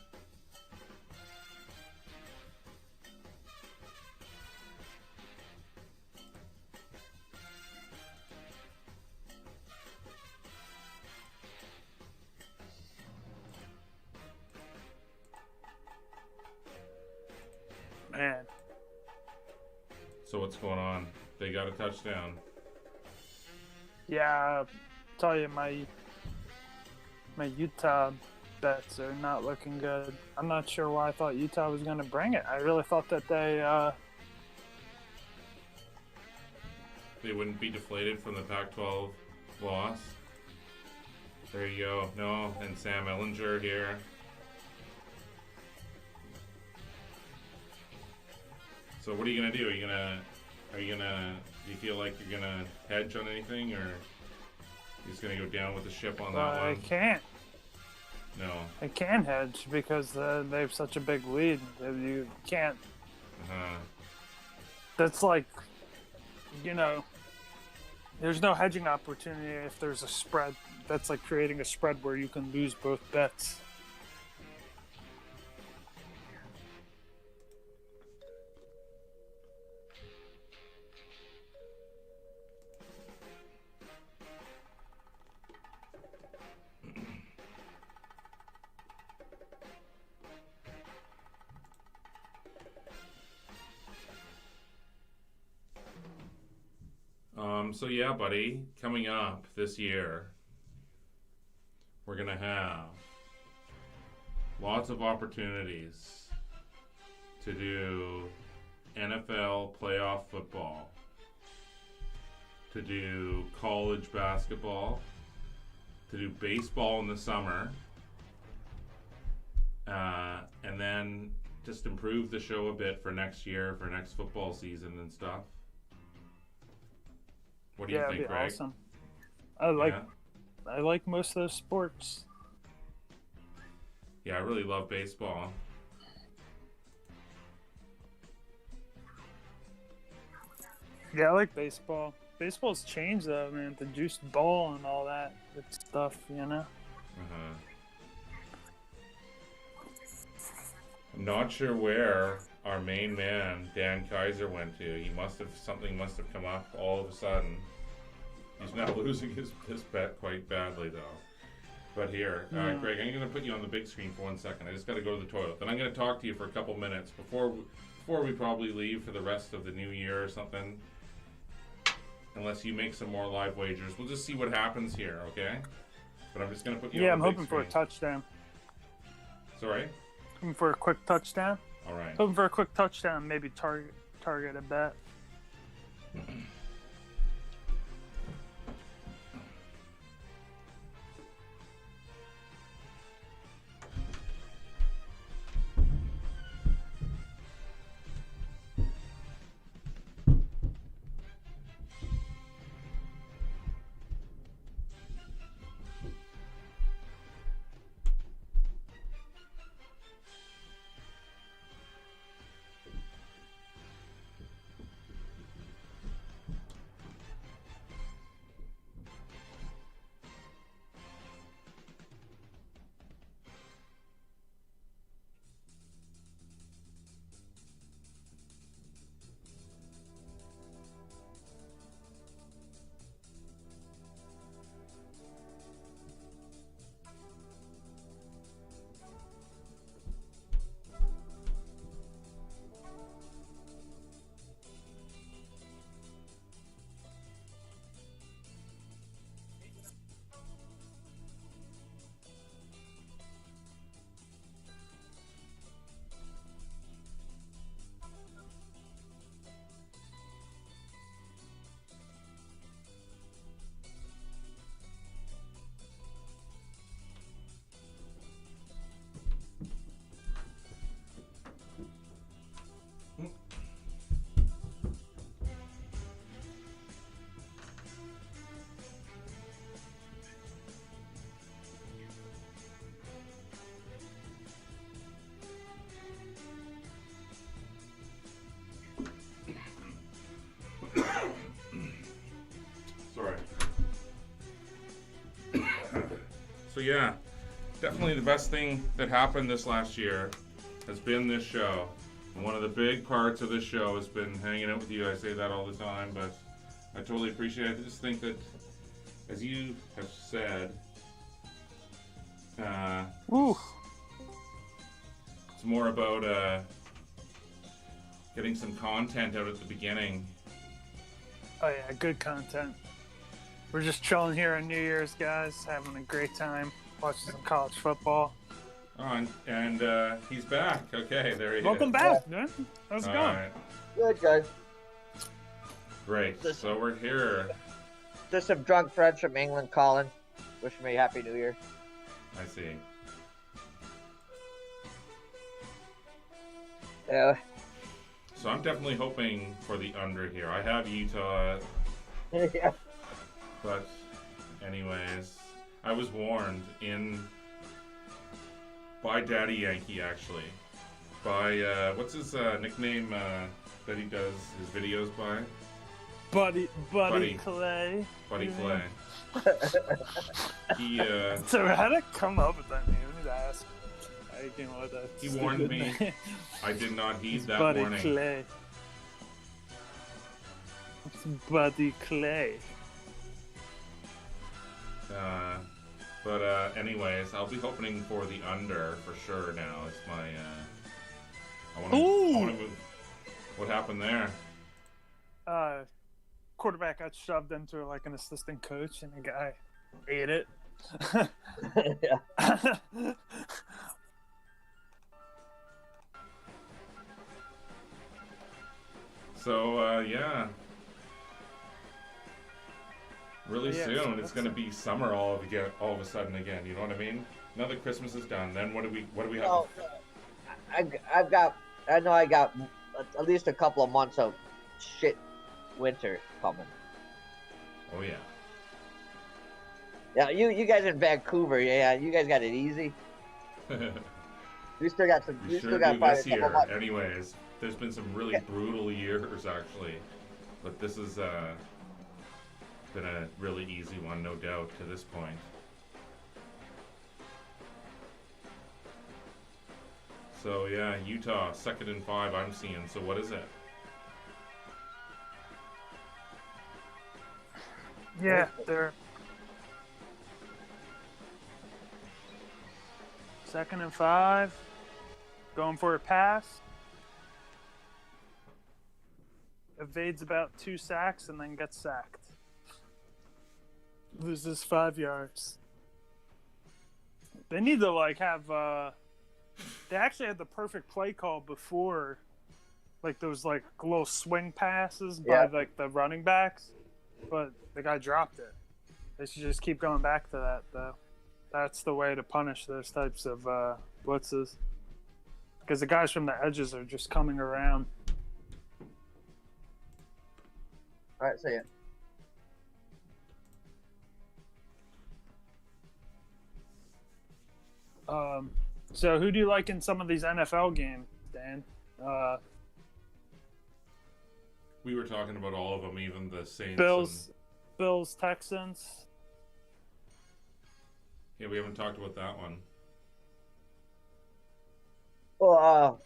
Man. So what's going on? They got a touchdown. Yeah, I'll tell you, my Utah bets are not looking good. I'm not sure why I thought Utah was going to bring it. I really thought that They wouldn't be deflated from the Pac-12 loss. There you go. No, and Sam Ellinger here. So what are you gonna do? Do you feel like you're gonna hedge on anything, or you're just gonna go down with the ship on that one? I can't. No. I can hedge because they have such a big lead. You can't. That's like, there's no hedging opportunity if there's a spread. That's like creating a spread where you can lose both bets. So yeah, buddy, coming up this year, we're gonna have lots of opportunities to do NFL playoff football, to do college basketball, to do baseball in the summer, and then just improve the show a bit for next year, for next football season and stuff. What do you think, it'd be Greg? awesome. I like most of those sports. Yeah, I really love baseball. Yeah, I like baseball. Baseball's changed though, man. The juiced ball and all that good stuff, I'm not sure where our main man Dan Kaiser went to. Something must have come up all of a sudden. He's now losing his bet quite badly though. But here, Greg, I'm going to put you on the big screen for 1 second. I just got to go to the toilet. Then I'm going to talk to you for a couple minutes before we probably leave for the rest of the new year or something. Unless you make some more live wagers, we'll just see what happens here, okay? But I'm just going to put you on the I'm big hoping for a screen. touchdown. Sorry? Hoping for a quick touchdown. All right. Hoping for a quick touchdown, maybe target a bet. So yeah, definitely the best thing that happened this last year has been this show. And one of the big parts of this show has been hanging out with you. I say that all the time, but I totally appreciate it. I just think that, as you have said, it's more about getting some content out at the beginning. Oh yeah, good content. We're just chilling here on New Year's, guys, having a great time, watching some college football. Oh, and he's back. Okay, there he is. Welcome back, man. How's it going? Right. Good, guys. Great. So we're here. Just some drunk friends from England calling. Wishing me Happy New Year. I see. Yeah. So I'm definitely hoping for the under here. I have Utah, Yeah. but anyways, I was warned by Daddy Yankee, actually, by what's his nickname that he does his videos by? Buddy Clay. Buddy Clay. He So how did it come up with that name? I need to ask. I came up with that. He warned me. I did not heed that Buddy warning. Clay. It's Buddy Clay. But anyways, I'll be hoping for the under for sure. Now it's my. I want to move. What happened there? Quarterback got shoved into like an assistant coach, and the guy ate it. Yeah. So yeah. Really Yeah, soon, so it's going to be summer all of a sudden again. You know what I mean? Now that Christmas is done, then what do we have? No, I know I got at least a couple of months of shit winter coming. Oh yeah. Yeah, you guys in Vancouver, yeah, you guys got it easy. We still got some. We We sure still got do probably this a couple year. months. Anyways, there's been some really brutal years actually, but this is been a really easy one, no doubt, to this point. So yeah, Utah 2nd and 5 I'm seeing. So what is it? Yeah, they're 2nd and 5. Going for a pass. Evades about 2 sacks and then gets sacked. Loses 5 yards. They need to have they actually had the perfect play call before, those little swing passes by the running backs, but the guy dropped it. They should just keep going back to that though. That's the way to punish those types of blitzes, because the guys from the edges are just coming around. All right, see ya. So who do you like in some of these NFL games, Dan? We were talking about all of them, even the Saints. Bills, Texans. Yeah, we haven't talked about that one. Well,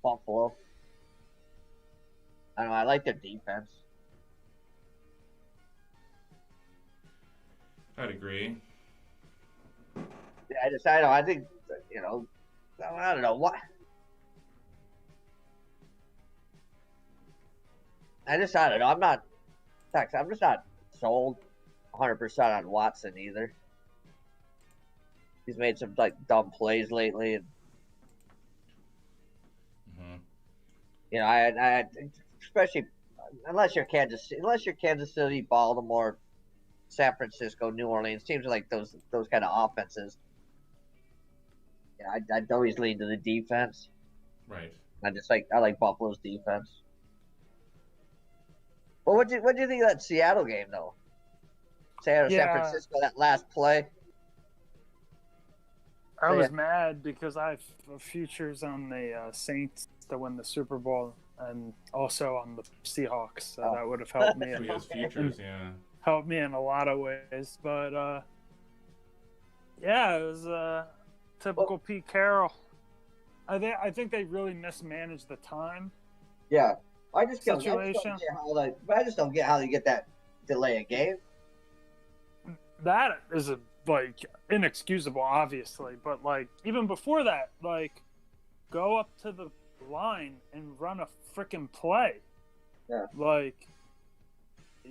Buffalo. I don't know. I like their defense. I'd agree. Yeah, I think, I don't know what. I don't know. I'm just not sold 100% on Watson either. He's made some dumb plays lately, and I especially unless you're Kansas City, Baltimore, San Francisco, New Orleans, teams like those kind of offenses. Yeah, I'd always lean to the defense. Right. I like Buffalo's defense. Well, what do you think of that Seattle game though? San Francisco, that last play. I was mad because I have futures on the Saints to win the Super Bowl and also on the Seahawks. So that would have helped me. So he has futures, yeah. Helped me in a lot of ways, but yeah, it was typical Pete Carroll. I think they really mismanaged the time. Yeah, I just don't get how they get that delay a game. That is inexcusable, obviously, but even before that, go up to the line and run a freaking play. Yeah.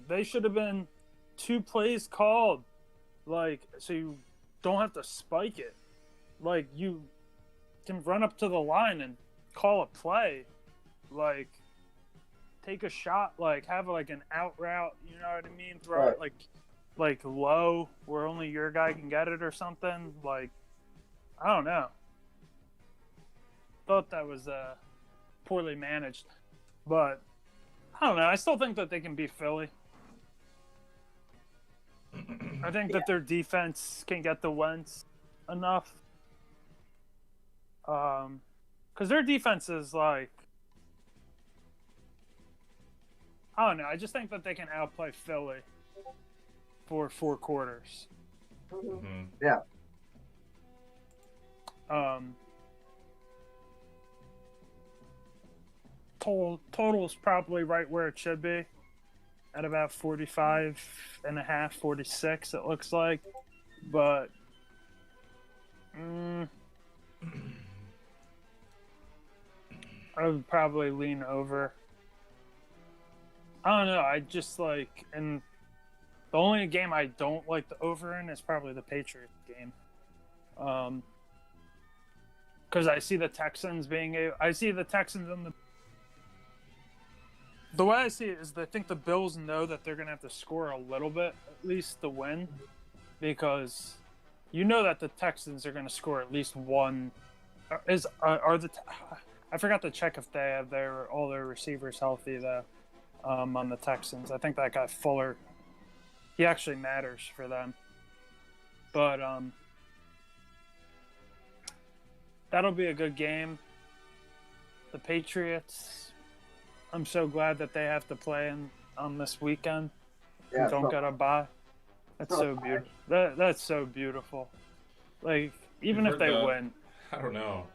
They should have been 2 plays called, so you don't have to spike it. You can run up to the line and call a play. Take a shot, have an out route, you know what I mean? Throw it low where only your guy can get it or something. I don't know. Thought that was poorly managed, but I don't know. I still think that they can beat Philly. I think that their defense can get the Wentz enough. Because their defense is I don't know. I just think that they can outplay Philly for 4 quarters. Mm-hmm. Yeah. Total's probably right where it should be, at about 45.5, 46. It looks like, but I would probably lean over. I don't know. I just and the only game I don't like the over in is probably the Patriots game. Because I see the Texans and the way I see it is I think the Bills know that they're going to have to score a little bit, at least to win, because you know that the Texans are going to score at least one. I forgot to check if they have all their receivers healthy though. On the Texans, I think that guy Fuller, he actually matters for them. But that'll be a good game. The Patriots, I'm so glad that they have to play on this weekend. Yeah, don't get a bye. That's so beautiful. That's so beautiful. Even if they win, I don't know.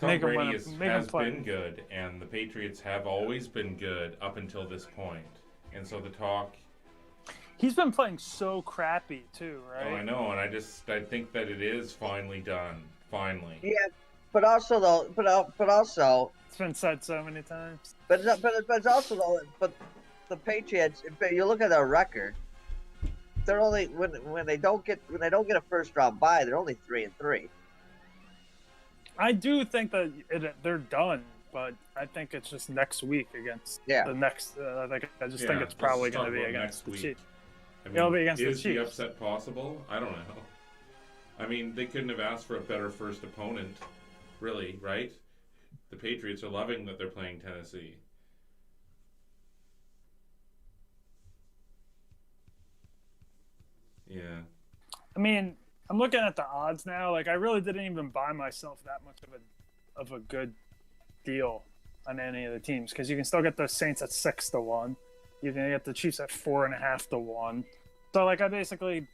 Tom Brady has been good, and the Patriots have always been good up until this point. And so the talk... He's been playing so crappy, too, right? Oh, I know, and I think that it is finally done. Finally. Yeah, but also, though... But also... It's been said so many times. But it's also, though... But the Patriots, if you look at their record, they're only... When they don't get a first-round bye, they're only 3-3. I do think that they're done, but I think it's just next week against the next. I just think it's probably going to be against the Chiefs. It'll be against the Chiefs. Is the upset possible? I don't know. I mean, they couldn't have asked for a better first opponent, really, right? The Patriots are loving that they're playing Tennessee. Yeah. I mean, I'm looking at the odds now. I really didn't even buy myself that much of a good deal on any of the teams, because you can still get the Saints at 6-1. You can get the Chiefs at 4.5-1. So I basically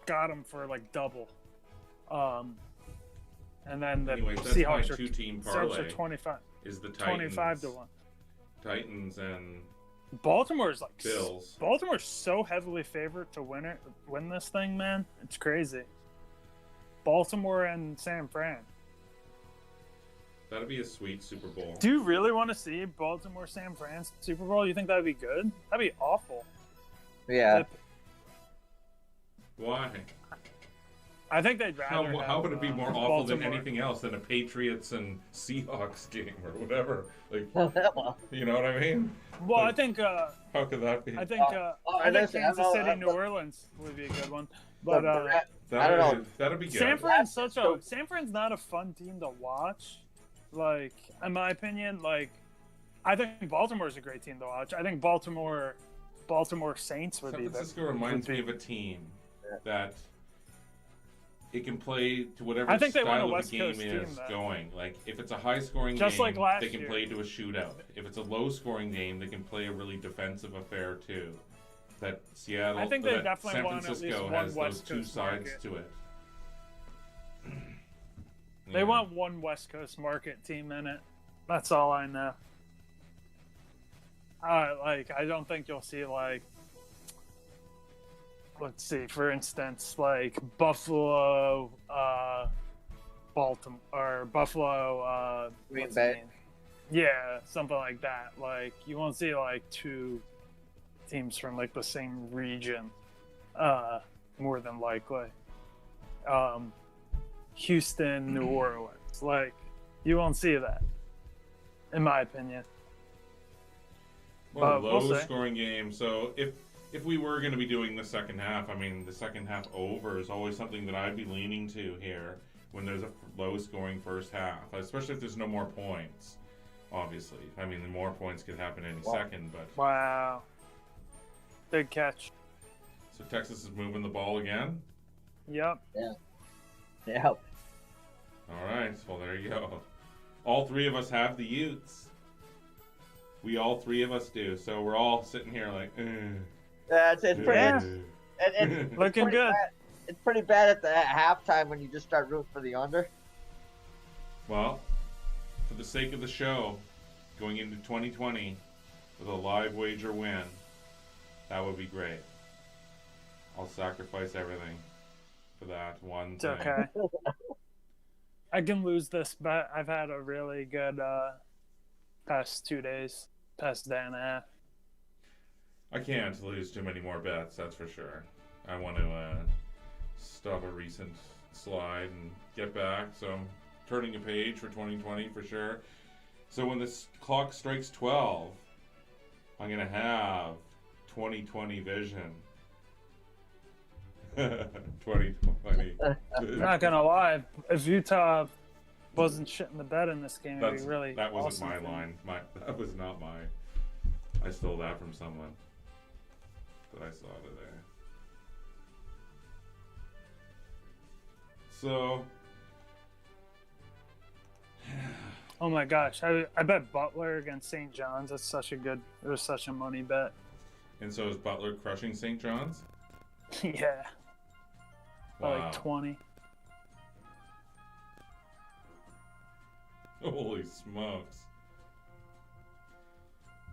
got them for double. And then the Seahawks are 2-team parlay. Are 25. Is the Titans 25-1. Titans and Baltimore's Bills. Baltimore's so heavily favored to win this thing, man. It's crazy. Baltimore and San Fran. That'd be a sweet Super Bowl. Do you really want to see Baltimore San Fran Super Bowl? You think that'd be good? That'd be awful. Yeah. Why? I think they'd rather. How would it be more awful than anything else than a Patriots and Seahawks game or whatever? You know what I mean? Well, I think. How could that be? I think Kansas City, New Orleans would be a good one. But I don't know. That'd be good. San Fran's not a fun team to watch. In my opinion, I think Baltimore's a great team to watch. I think Baltimore Saints would be. San Francisco reminds me of a team that it can play to whatever I think they want a style of West the game Coast team, is though. going. Like, if it's a high-scoring Just game, like last they can year. play to a shootout. If it's a low-scoring game, they can play a really defensive affair, too. That Seattle, I think they that definitely San want at Francisco least has one those West two Coast sides market. to it. They Yeah. want one West Coast market team in it. That's all I know. Like, I don't think you'll see, like, let's see, for instance, like Buffalo, Baltimore, or Buffalo, Green what's Bay. the name? Yeah, something like that. Like, you won't see, like, two teams from, like, the same region, more than likely. Houston, New Orleans. Like, you won't see that, in my opinion. Well, We'll see. low-scoring game. So if we were going to be doing the second half, I mean, the second half over is always something that I'd be leaning to here when there's a low-scoring first half, especially if there's no more points. Obviously, I mean, the more points could happen any second, but Wow. Big catch. so Texas is moving the ball again. Yeah. All right, well there you go. All three of us have the Utes. We all three of us do. So we're all sitting here like, Yeah, it's pretty. Yeah. It's Looking pretty good. Bad. It's pretty bad at halftime when you just start rooting for the under. Well, for the sake of the show, going into 2020 with a live wager win, that would be great. I'll sacrifice everything for that one It's thing. okay. I can lose this bet. I've had a really good past 2 days, past day and a half. I can't lose too many more bets, that's for sure. I want to stop a recent slide and get back, so I'm turning a page for 2020 for sure. So when this clock strikes 12, I'm going to have 2020 vision. 2020. I'm not gonna lie. If Utah wasn't shitting the bed in this game, it'd be really that wasn't awesome. my line. That was not my. I stole that from someone. But I saw it there. So. Oh my gosh, I bet Butler against St. John's. That's such a good. It was such a money bet. And so is Butler crushing St. John's? Yeah. By Wow. like 20. Holy smokes.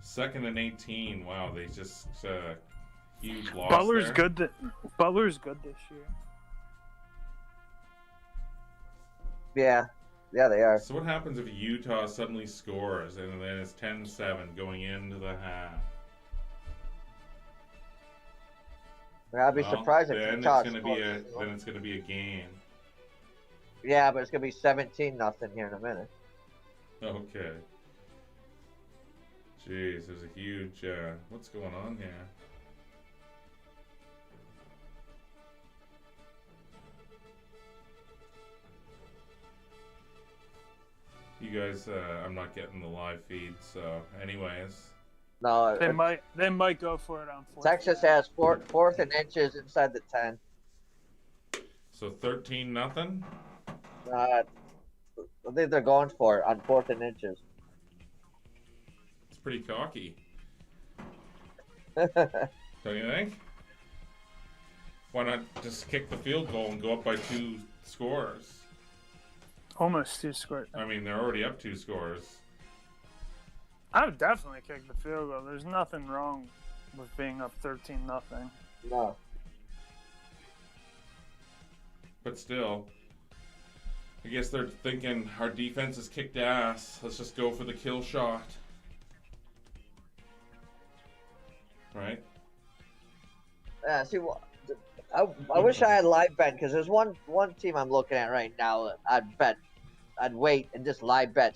2nd and 18. Wow, they just huge loss. Butler's there. good. Butler's good this year. Yeah, they are. So what happens if Utah suddenly scores and then it's 10-7 going into the half? I'd be surprised if then Utah it's gonna be scores. then it's gonna be a game. Yeah, but it's gonna be 17-0 here in a minute. Okay. Jeez, there's a huge what's going on here? You guys, I'm not getting the live feed, so anyways. No, They might go for it on 4th. Texas has fourth and inches inside the 10. So 13-0? I think they're going for it on 4th and inches. It's pretty cocky, don't you think? Why not just kick the field goal and go up by 2 scores? Almost 2 scored. I mean, they're already up 2 scores. I would definitely kick the field goal. There's nothing wrong with being up 13-0. No. But still, I guess they're thinking our defense has kicked ass. Let's just go for the kill shot. Right? Yeah, see, I wish I had live bet because there's one team I'm looking at right now. I'd wait and just live bet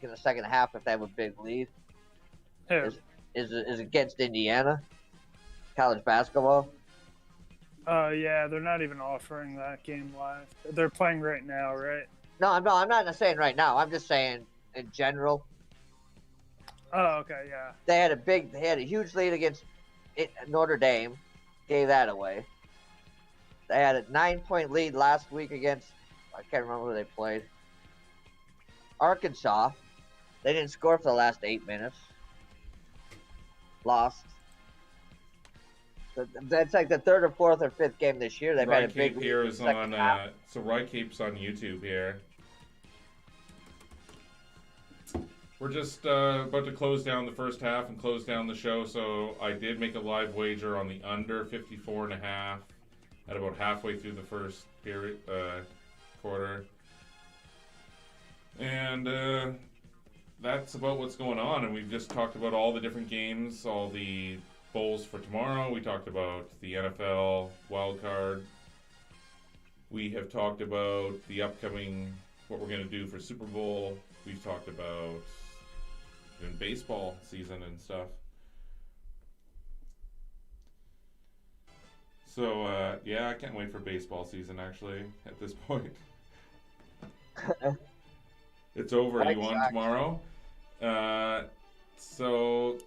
in the second half if they have a big lead. Who? Is against Indiana, college basketball. Yeah, they're not even offering that game live. They're playing right now, right? No, I'm not saying right now. I'm just saying in general. Oh, okay, yeah. They had a huge lead against Notre Dame, gave that away. They had a 9-point lead last week against, I can't remember who they played. Arkansas. They didn't score for the last 8 minutes. Lost. That's like the third or fourth or fifth game this year. They've had a big lead here is on. So Rycape's on YouTube here. We're just about to close down the first half and close down the show. So I did make a live wager on the under 54.5 at about halfway through the first period quarter, and that's about what's going on. And we've just talked about all the different games, all the bowls for tomorrow. We talked about the NFL wild card. We have talked about the upcoming, what we're going to do for Super Bowl. We've talked about in baseball season and stuff. So, yeah, I can't wait for baseball season, actually, at this point. It's over. You on tomorrow? So,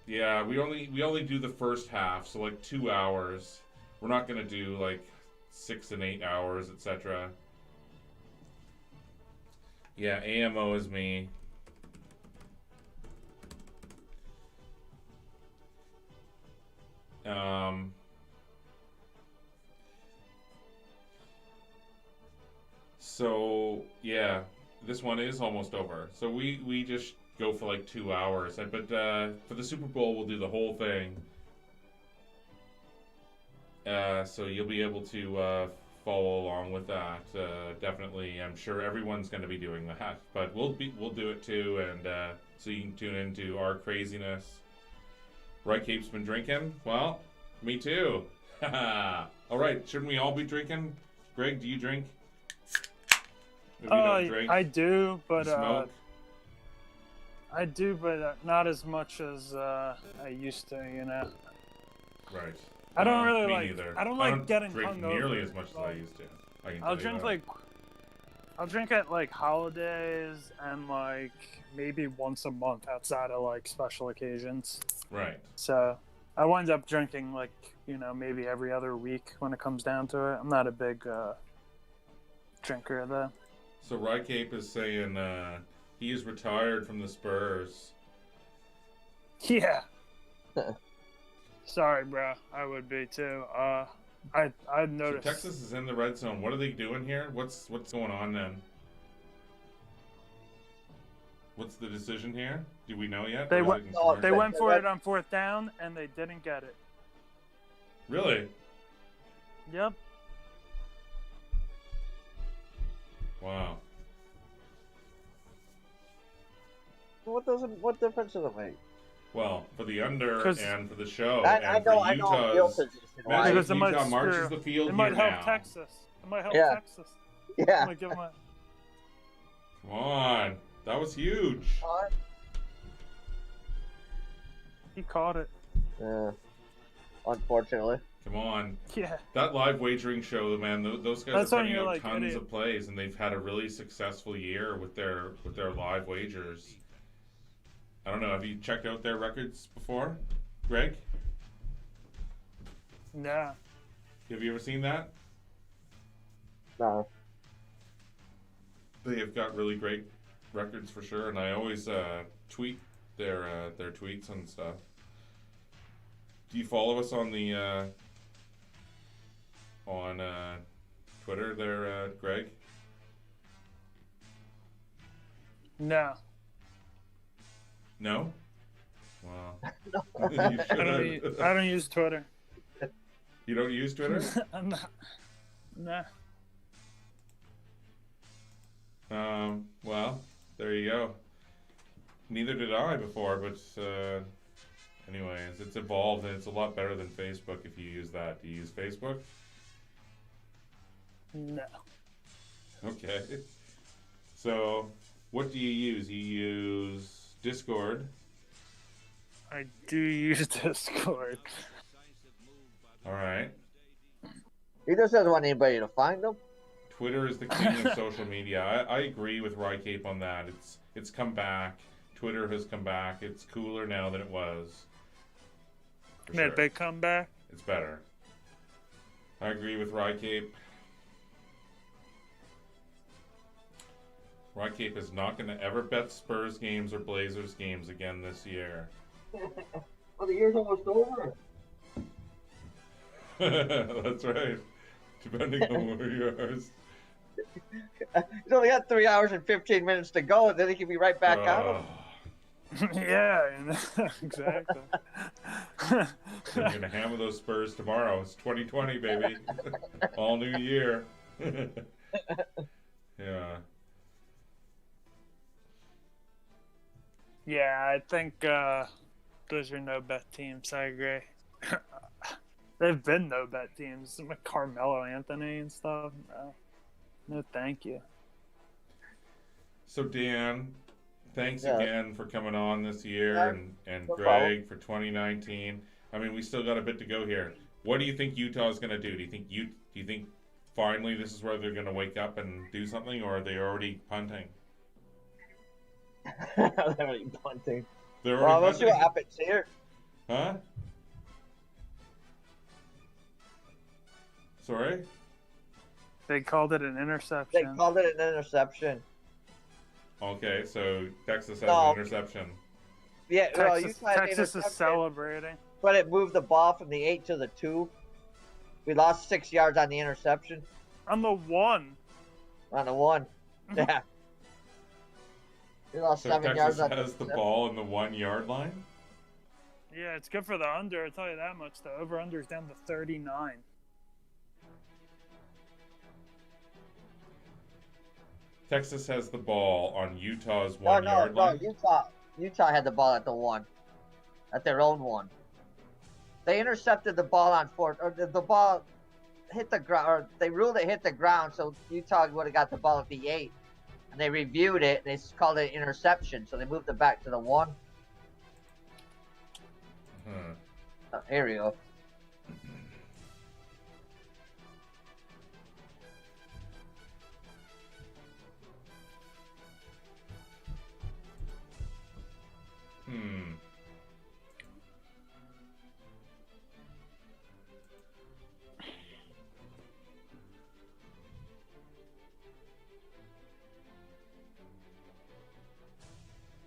yeah, we only do the first half, so like 2 hours. We're not going to do like 6 and 8 hours, etc. Yeah, AMO is me. So yeah, this one is almost over. So we just go for like 2 hours. But for the Super Bowl, we'll do the whole thing. So you'll be able to follow along with that. Definitely, I'm sure everyone's going to be doing that. But we'll do it too, and so you can tune into our craziness. Rycape's been drinking. Well, me too. All right, shouldn't we all be drinking? Greg, do you drink? If you don't drink, I do, but smoke. I do, but not as much as I used to. You know. Right. I don't really me like. Neither. I don't like getting drink hungover. nearly as much as I used to. I'll drink at like holidays and like maybe once a month outside of like special occasions. Right. So I wind up drinking like maybe every other week when it comes down to it. I'm not a big drinker though. So Rycape is saying he is retired from the Spurs. Yeah. Sorry, bro. I would be too. I've noticed. So Texas is in the red zone. What are they doing here? What's going on then? What's the decision here? Do we know yet? They went for it on fourth down and they didn't get it. Really? Yep. Wow. What difference does it make? Well, for the under and for the show, I know field position. Because Utah marches the field it might help now. Texas. It might help Texas. Yeah. Might give them a... Come on, that was huge. He caught it. Yeah. Unfortunately. Come on. Yeah. That live wagering show, man. Those guys are putting out like, tons of plays, and they've had a really successful year with their live wagers. I don't know. Have you checked out their records before, Greg? No. Have you ever seen that? No. They have got really great records for sure, and I always tweet their tweets and stuff. Do you follow us on the Twitter there, Greg? No. No? Wow. No. You should. I don't use Twitter. You don't use Twitter? I'm not. Nah. Well, there you go. Neither did I before, but anyways, it's evolved and it's a lot better than Facebook if you use that. Do you use Facebook? No. Okay. So, what do you use? You use Discord. I do use Discord. All right. He just doesn't want anybody to find him. Twitter is the king of social media. I agree with Rycape on that. It's come back. Twitter has come back. It's cooler now than it was. Made a big comeback. It's better. All I agree with Rycape. Rycape is not going to ever bet Spurs games or Blazers games again this year. Well, the year's almost over. That's right. Depending on where you are. He's only got 3 hours and 15 minutes to go, and then he can be right back on him. Yeah, exactly. We're going to hammer those Spurs tomorrow. It's 2020, baby. All new year. Yeah. Yeah, I think those are no bet teams. I agree. They've been no bet teams. Like Carmelo Anthony and stuff. No, thank you. So, Dan, thanks Yeah. again for coming on this year, Yeah, and no Greg for 2019. I mean, we still got a bit to go here. What do you think Utah's going to do? Do you think finally this is where they're going to wake up and do something, or are they already punting? They're already punting. They're Well, already we'll see what punting? happens here. Huh? Sorry? They called it an They interception. called it an interception. Okay, so Texas has No. an interception. Yeah, well, Texas, Utah had the Texas is interception, celebrating. but it moved the ball from the 8 to the 2. We lost 6 yards on the interception. On the 1. On the 1. Yeah. We lost So 7 yards Texas on has the ball in the 1 yard line? Yeah, it's good for the under. I'll tell you that much. The over-under is down to 39. Texas has the ball on Utah's No, 1 no, yard no. line? Utah had the ball at the 1. At their own 1. They intercepted the ball on 4. Or the ball hit the ground. Or they ruled it hit the ground, so Utah would have got the ball at the 8. And they reviewed it, and they called it an interception, so they moved it back to the 1. Here we go.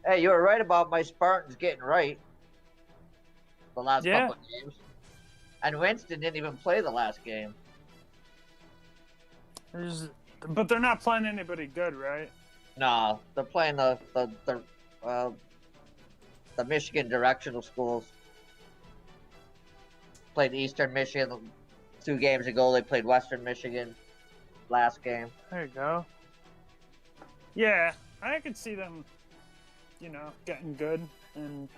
Hey, you were right about my Spartans getting right the last Yeah. couple of games. And Winston didn't even play the last game. But they're not playing anybody good, right? No, they're playing the Michigan directional schools. Played Eastern Michigan 2 games ago. They played Western Michigan last game. There you go. Yeah, I could see them, getting good and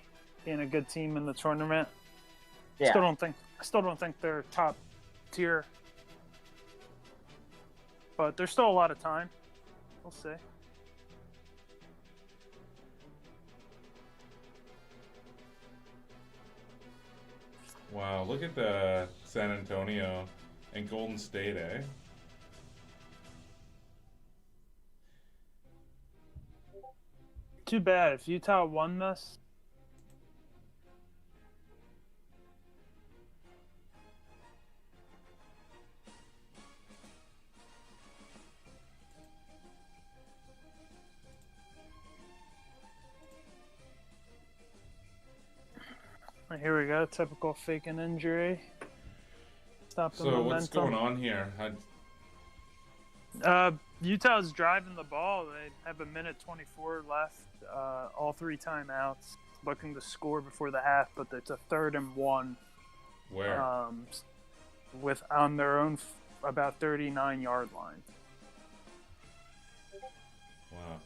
being a good team in the tournament. Yeah. I still don't think they're top tier. But there's still a lot of time. We'll see. Wow, look at the San Antonio and Golden State, eh? Too bad. If Utah won this, here we go. Typical fake an injury. Stop the So momentum. what's going on here? Utah's driving the ball. They have a minute 24 left. All 3 timeouts. Looking to score before the half, but it's a 3rd and 1. Where? With on their own about 39-yard line. Wow.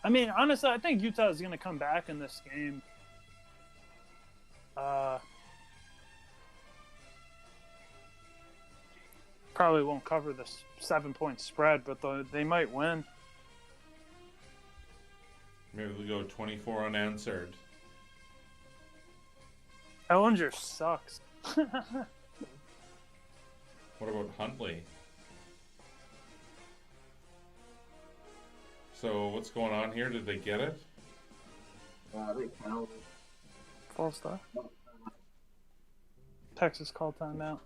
I mean, honestly, I think Utah is going to come back in this game. Probably won't cover this 7-point spread, but they might win. Maybe we go 24 unanswered. Ellinger sucks. What about Huntley? So what's going on here? Did they get it? Full stop. Texas called timeout.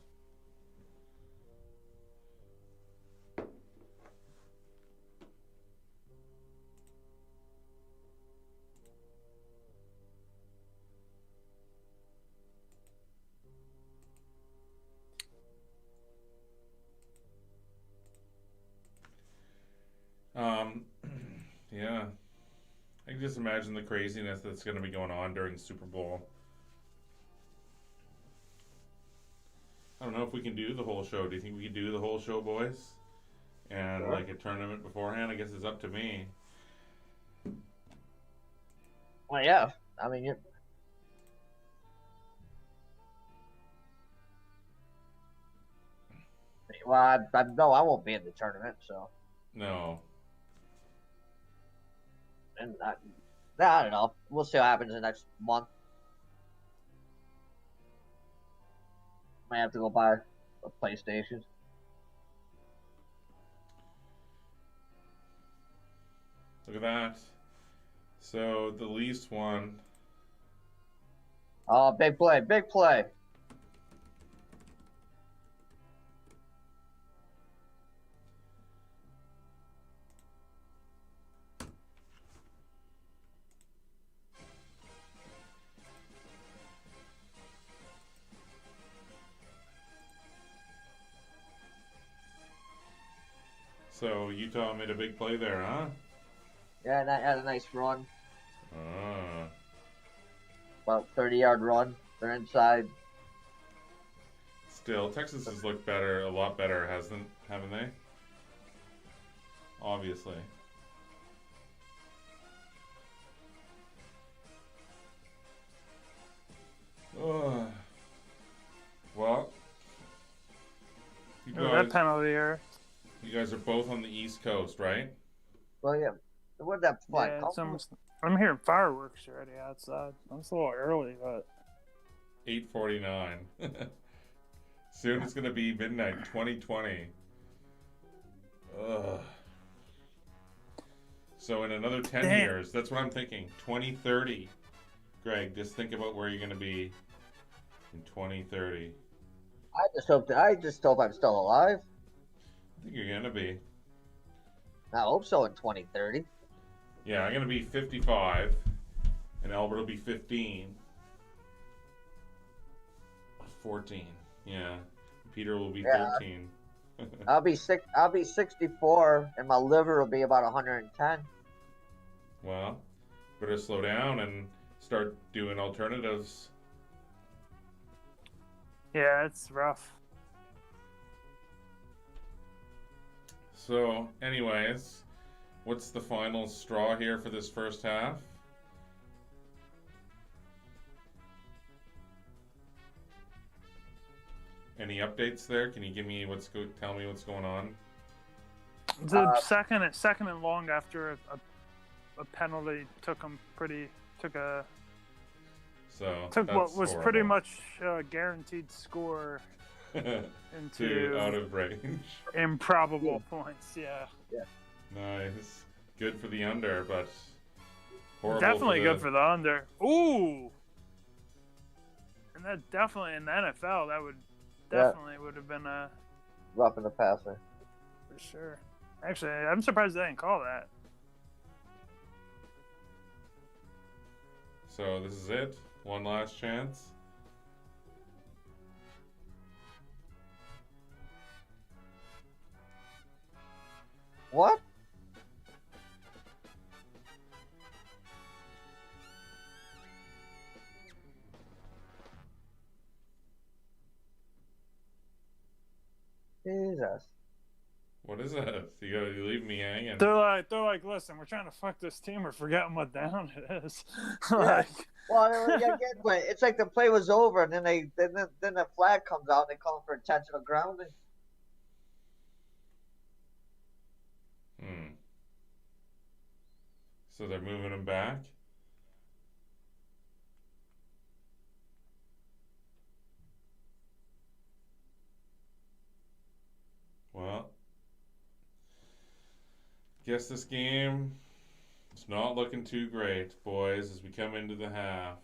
just imagine the craziness that's going to be going on during the Super Bowl. I don't know if we can do the whole show. Do you think we can do the whole show, boys? And Sure. like a tournament beforehand? I guess it's up to me. Well, yeah. I mean, no, I won't be in the tournament, so. No. And I don't know. We'll see what happens in the next month. Might have to go buy a PlayStation. Look at that. So the least one. Oh, big play, big play. So Utah made a big play there, huh? Yeah, that had a nice run. Ah. About 30-yard run. They're inside. Still, Texas has looked better, a lot better, haven't they? Obviously. Ugh. Well, That penalty here. you guys are both on the East Coast, right? Well, yeah. Where'd that fly Yeah, come it's from? almost, I'm hearing fireworks already outside. It's a little early, but 8:49. Soon it's gonna be midnight 2020. Ugh. So in another 10 Damn. years, that's what I'm thinking. 2030. Greg, just think about where you're gonna be in 2030. I just hope I'm still alive. I think you're gonna be. I hope so in 2030. Yeah, I'm gonna be 55, and Albert will be 15. 14. Yeah. Peter will be Yeah. 13. I'll be 64, and my liver will be about 110. Well, better slow down and start doing alternatives. yeah, it's rough. So, anyways, what's the final straw here for this first half? Any updates there? Can you give me tell me what's going on? The second and long after a penalty took what was horrible. pretty much a guaranteed score to into out of range. improbable points. Yeah, Nice. Good for the under, but horrible. definitely good for the under. Ooh, and that definitely in the NFL that would definitely would have been a Rough in the passer. for sure. Actually, I'm surprised they didn't call that. So this is it. One last chance. What? Jesus. What is this? You leave me hanging. They're like, listen, we're trying to fuck this team. We're forgetting what down it is. Yeah. Well, it's like the play was over, and then then the flag comes out, and they call for intentional grounding. So they're moving him back. Well, guess this game is not looking too great, boys, as we come into the half.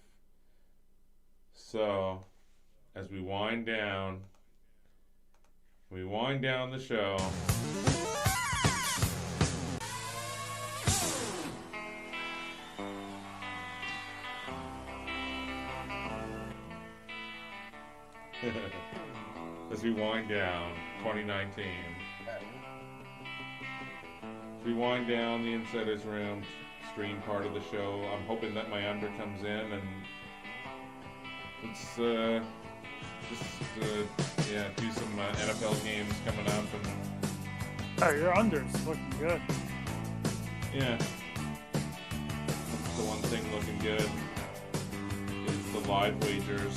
So, as we wind down the show. As we wind down 2019. As we wind down the Insiders Room screen part of the show. I'm hoping that my under comes in, and let's do some NFL games coming up. And Oh, your under's looking good. yeah, that's the one thing looking good is the live wagers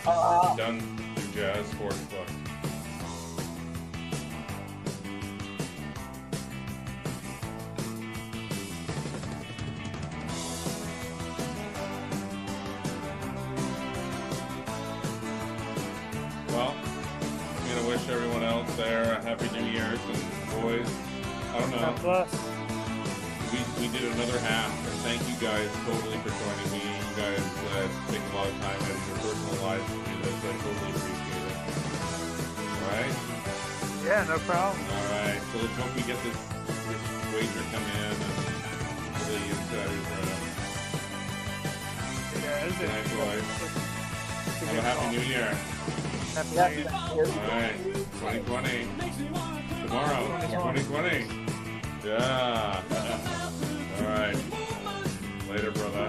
done through Jazz Sportsbook. Well, I'm gonna wish everyone else there a happy New Year's, and boys, I don't know. God bless. We did another half, and thank you guys totally for joining me. You guys take a lot of time out of your personal lives to do this. I totally appreciate it. Alright? Yeah, no problem. Alright, so let's hope we get this wager come in and the insiders right up. Yeah, is Good it? night, boys. Have a happy New Year. Happy Yeah. New Year. Alright, 2020. Tomorrow, 2020. Yeah. Alright. Later, brother.